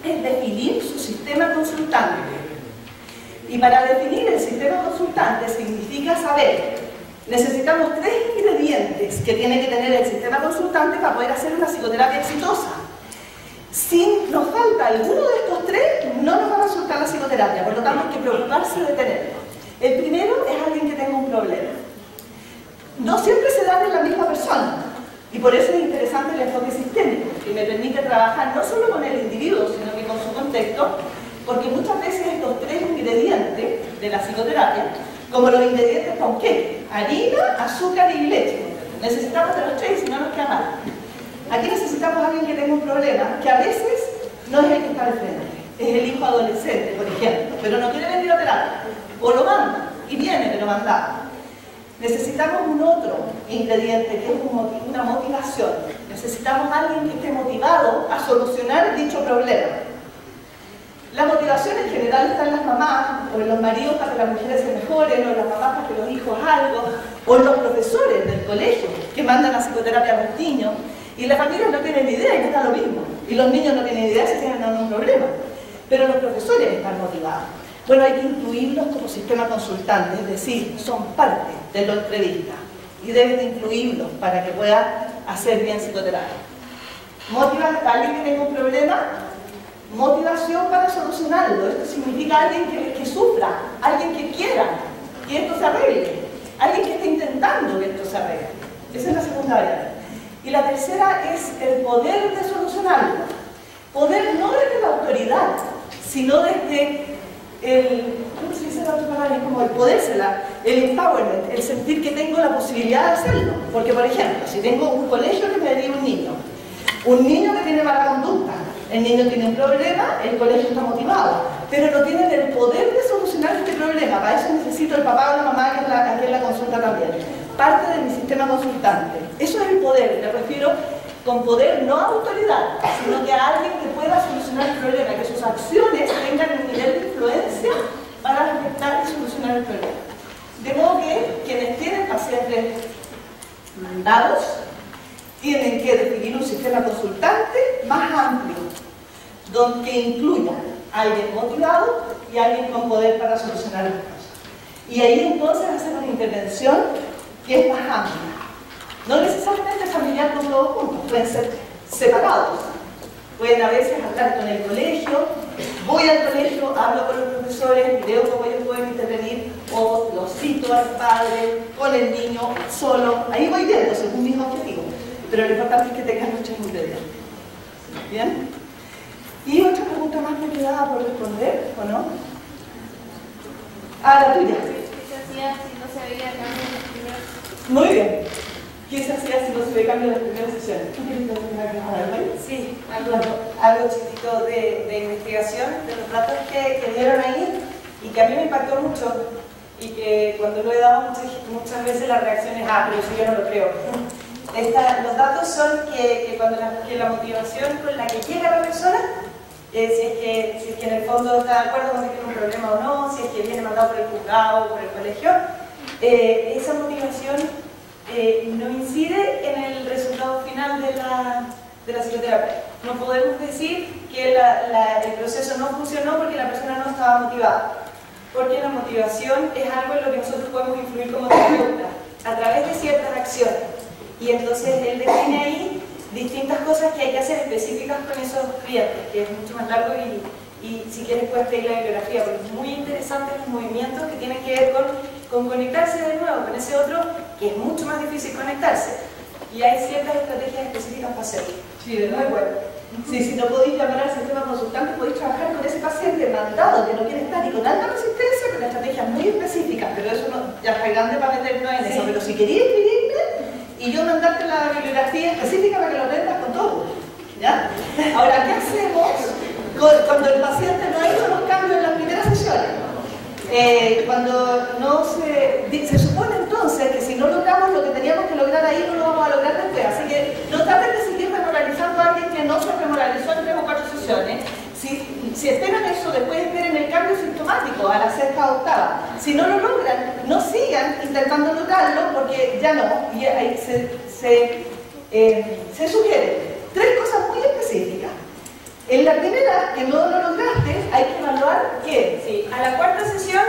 es definir su sistema consultante. Y para definir el sistema consultante significa saber, necesitamos 3 ingredientes que tiene que tener el sistema consultante para poder hacer una psicoterapia exitosa. Si nos falta alguno de estos 3, no nos va a resultar la psicoterapia, por lo tanto hay que preocuparse de tenerlo. El primero es alguien que tenga un problema. No siempre se da están en la misma persona. Y por eso es interesante el enfoque sistémico, que me permite trabajar no solo con el individuo, sino que con su contexto, porque muchas veces estos tres ingredientes de la psicoterapia, como los ingredientes para un cake, harina, azúcar y leche, necesitamos de los tres y si no nos queda mal. Aquí necesitamos a alguien que tenga un problema, que a veces no es el que está al frente, es el hijo adolescente, por ejemplo, pero no quiere venir a terapia, o lo manda, y viene, pero mandado. Necesitamos un otro ingrediente que es una motivación. Necesitamos a alguien que esté motivado a solucionar dicho problema. La motivación en general está en las mamás o en los maridos para que las mujeres se mejoren, o en las mamás para que los hijos algo, o en los profesores del colegio que mandan a psicoterapia a los niños, y las familias no tienen ni idea y les da lo mismo, y los niños no tienen idea si tienen algún problema, pero los profesores están motivados. Bueno, hay que incluirlos como sistema consultante, es decir, son parte de la entrevista y deben de incluirlos para que pueda hacer bien psicoterapia. Motivar a alguien que tenga un problema, motivación para solucionarlo. Esto significa alguien que sufra, alguien que quiera que esto se arregle, alguien que esté intentando que esto se arregle. Esa es la segunda variable. Y la tercera es el poder de solucionarlo. Poder no desde la autoridad, sino desde ¿cómo se dice la otra palabra? Es como el podérsela, el empowerment, el sentir que tengo la posibilidad de hacerlo. Porque, por ejemplo, si tengo un colegio que me deriva un niño que tiene mala conducta, el niño tiene un problema, el colegio está motivado, pero no tienen el poder de solucionar este problema. Para eso necesito el papá o la mamá que aquí en la consulta también. Parte de mi sistema consultante. Eso es el poder, me refiero con poder no a autoridad, sino que a alguien que pueda solucionar el problema, que sus acciones tengan un nivel de influencia para afectar y solucionar el problema. De modo que quienes tienen pacientes mandados tienen que definir un sistema consultante más amplio, donde incluya a alguien motivado y a alguien con poder para solucionar las cosas. Y ahí entonces hacer una intervención que es más amplia. No necesariamente familiar con todos juntos, pueden ser separados. Pueden a veces hablar con el colegio, voy al colegio, hablo con los profesores, veo cómo ellos pueden intervenir, o los cito al padre, con el niño, solo. Ahí voy viendo según mis objetivos. Pero lo importante es que tengan muchos ingredientes. ¿Bien? Y otra pregunta más me quedaba por responder, ¿o no? Ah, la tuya. ¿Qué se hacía si no se veía cambio en las primeras sesiones? Muy bien. ¿Qué se hacía si no se ve cambio en las primeras sesiones? ¿Tú quieres terminar algo? Sí, algo chiquito de investigación de los datos que dieron ahí y que a mí me impactó mucho y que cuando lo he dado muchas veces la reacción es pero eso yo no lo creo. Los datos son que cuando la motivación con la que llega la persona, si es que en el fondo está de acuerdo con que tiene un problema o no, si es que viene mandado por el juzgado o por el colegio, esa motivación no incide en el resultado final de la psicoterapia. No podemos decir que el proceso no funcionó porque la persona no estaba motivada, porque la motivación es algo en lo que nosotros podemos influir como terapeuta a través de ciertas acciones. Y entonces él define ahí distintas cosas que hay que hacer específicas con esos clientes, que es mucho más largo y si quieres puedes pedir la bibliografía, porque es muy interesante los movimientos que tienen que ver con conectarse de nuevo con ese otro, que es mucho más difícil conectarse. Y hay ciertas estrategias específicas para hacerlo. Sí, de nuevo. Sí, si no podéis llamar al sistema consultante, podéis trabajar con ese paciente mandado que no quiere estar y con alta resistencia, con estrategias muy específicas, pero eso no, ya es grande para meternos en eso. Pero si queréis escribirme y yo mandarte la bibliografía específica para que lo aprendas con todo. ¿Ya? Ahora, ¿qué hacemos cuando el paciente no ha hecho los cambios en las primeras sesiones? Cuando no se supone entonces que si no logramos lo que teníamos que lograr ahí, no lo vamos a lograr después. Así que no traten de seguir remoralizando a alguien que no se remoralizó en 3 o 4 sesiones. Si esperan eso, después esperen el cambio sintomático a la 6ª o 8ª. Si no lo logran, no sigan intentando lograrlo porque ya no. Y ahí se sugieren 3 cosas muy específicas. En la primera, que no lo lograste, hay que evaluar que sí, a la 4ª sesión,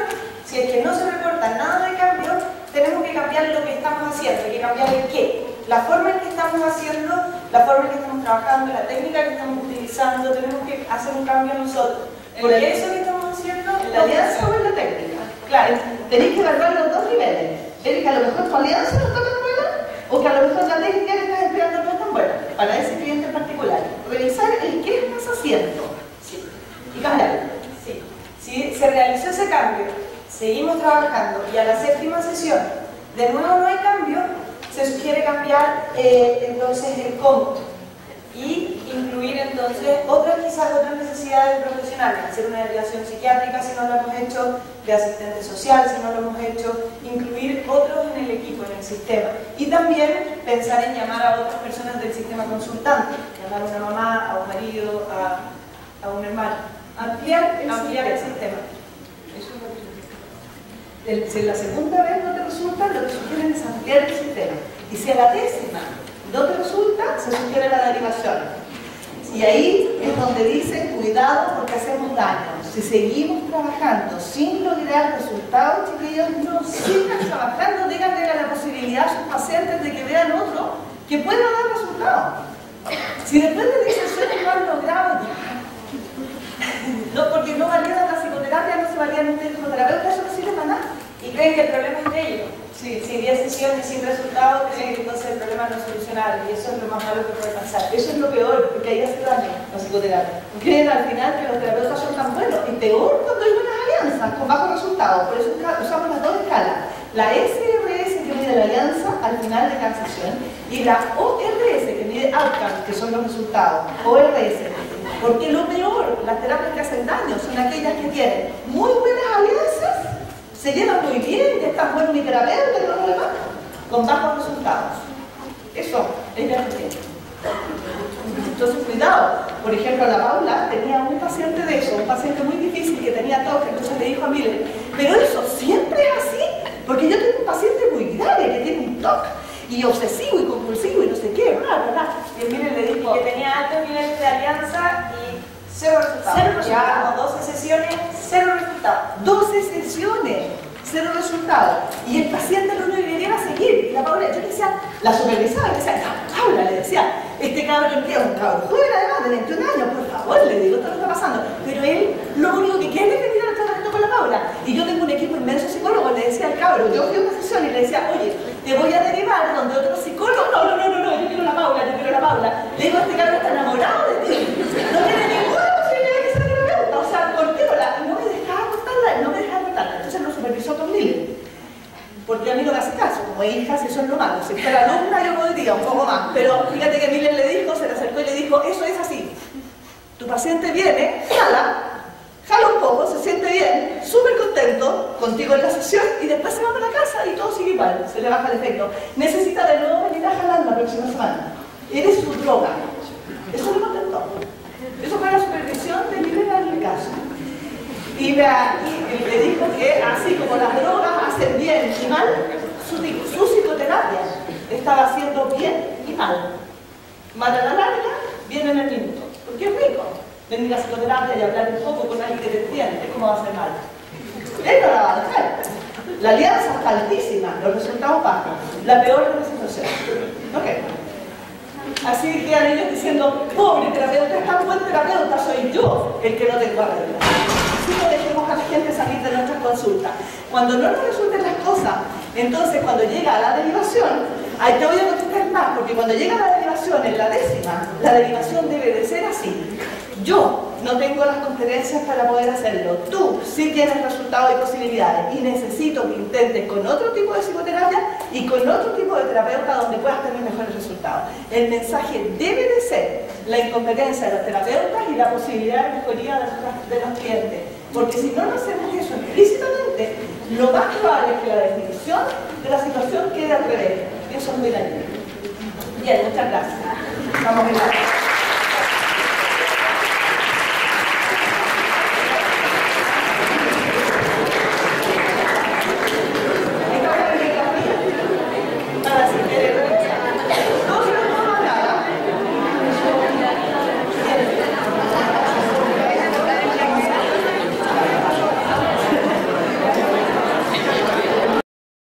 si es que no se reporta nada de cambio, tenemos que cambiar lo que estamos haciendo, hay que cambiar el qué. La forma en que estamos haciendo, la forma en que estamos trabajando, la técnica que estamos utilizando, tenemos que hacer un cambio nosotros. Porque eso que estamos haciendo... ¿En la alianza o en la técnica? Claro, tenéis que evaluar los 2 niveles. Ver que a lo mejor tu alianza no está tan buena o seguimos trabajando y a la 7ª sesión de nuevo no hay cambio, se sugiere cambiar entonces el cómputo y incluir entonces quizás otras necesidades profesionales, hacer una derivación psiquiátrica si no lo hemos hecho, de asistente social si no lo hemos hecho, incluir otros en el equipo, en el sistema, y también pensar en llamar a otras personas del sistema consultante, llamar a una mamá, a un marido, a un hermano, ampliar el sistema. Eso es lo que si la segunda vez no te resulta, lo que sugieren es ampliar el sistema, y si a la 10ª no te resulta, se sugiere la derivación. Y ahí es donde dicen, cuidado porque hacemos daño. Si seguimos trabajando sin lograr resultados, chiquillos, no sigan trabajando, díganle la posibilidad a sus pacientes de que vean otro que pueda dar resultados. Si después de 10 sesiones no han logrado, no, porque no valían la psicoterapia, no se valían un psicoterapeuta, eso no sirve para nada. Y creen que el problema es de ellos. Sí, si 10 sesiones sin resultados, creen que entonces el problema no es solucionable, y eso es lo más malo que puede pasar. Eso es lo peor, porque ahí hace daño la psicoterapia. Creen al final que los terapeutas son tan buenos, y peor cuando hay buenas alianzas con bajos resultados. Por eso usamos las dos escalas. La SRS que mide la alianza al final de cada sesión, y la ORS que mide outcomes, que son los resultados. ORS. Porque lo peor, las terapias que hacen daño son aquellas que tienen muy buenas alianzas, se llevan muy bien, ya está bueno mi terapeuta y todo lo demás, con bajos resultados. Eso es la gente. Entonces, cuidado. Por ejemplo, la Paula tenía un paciente de eso, un paciente muy difícil que tenía TOC, entonces le dijo a Miller, pero eso siempre es así, porque yo tengo un paciente muy grave que tiene un TOC, y obsesivo y compulsivo y no sé qué, bla, bla, bla. Y Miller le dijo que tenía altos niveles de alianza y 0 resultados. 0 resultados. Ya, 12 sesiones, 0 resultados. 12 sesiones, 0 resultados. Y el paciente lo debería seguir. Y la Paula, yo le decía, la supervisaba, le decía, Paula, le decía, este cabrón que es un cabrón joven además de 21 años, por favor, le digo, esto no está pasando. Pero él lo único que quiere es venir al tratamiento con la Paula. Y yo tengo un equipo inmenso de psicólogos, le decía al cabrón, yo fui a una sesión y le decía, oye, te voy a derivar donde otro psicólogo, no, yo quiero la Paula, yo quiero la Paula. Le digo, este cabrón está enamorado de ti, no tiene ninguna posibilidad de que sea terapeuta, o sea, ¿por qué? No me dejaba cortarla, entonces lo supervisó con Miller. Porque a mí no me hace caso, como hijas, eso es lo malo. Si fuera alumna yo podría un poco más, pero fíjate que Miller le dijo, se le acercó y le dijo, eso es así. Tu paciente viene, jala un poco, se siente bien, súper contento contigo en la sesión y después se va para la casa y todo sigue igual, se le baja el efecto. Necesita de nuevo venir a jalar la próxima semana. Eres su droga. Eso le contentó. Eso fue la supervisión de Miller en el caso. Y le dijo que así como las drogas hacen bien y mal, su psicoterapia estaba haciendo bien y mal. Mal a la larga, bien en el minuto. Porque es rico venir a psicoterapia y hablar un poco con alguien que te entiende. ¿Cómo va a ser mal? Él no la va a dejar. La alianza está altísima, los resultados bajos. La peor de la situación. Así quedan ellos diciendo, pobre terapeuta, es tan buen terapeuta, soy yo el que no tengo arreglo. Así no dejemos a la gente salir de nuestras consultas. Cuando no nos resulten las cosas, entonces cuando llega a la derivación, ahí te voy a contestar más, porque cuando llega la derivación en la 10ª, la derivación debe de ser así. Yo no tengo las competencias para poder hacerlo. Tú sí tienes resultados y posibilidades y necesito que intentes con otro tipo de psicoterapia y con otro tipo de terapeuta donde puedas tener mejores resultados. El mensaje debe de ser la incompetencia de los terapeutas y la posibilidad de mejoría de los clientes. Porque si no hacemos eso explícitamente, lo más probable es que la definición de la situación quede al revés. Eso es muy dañino. Bien, muchas gracias. Vamos a ver.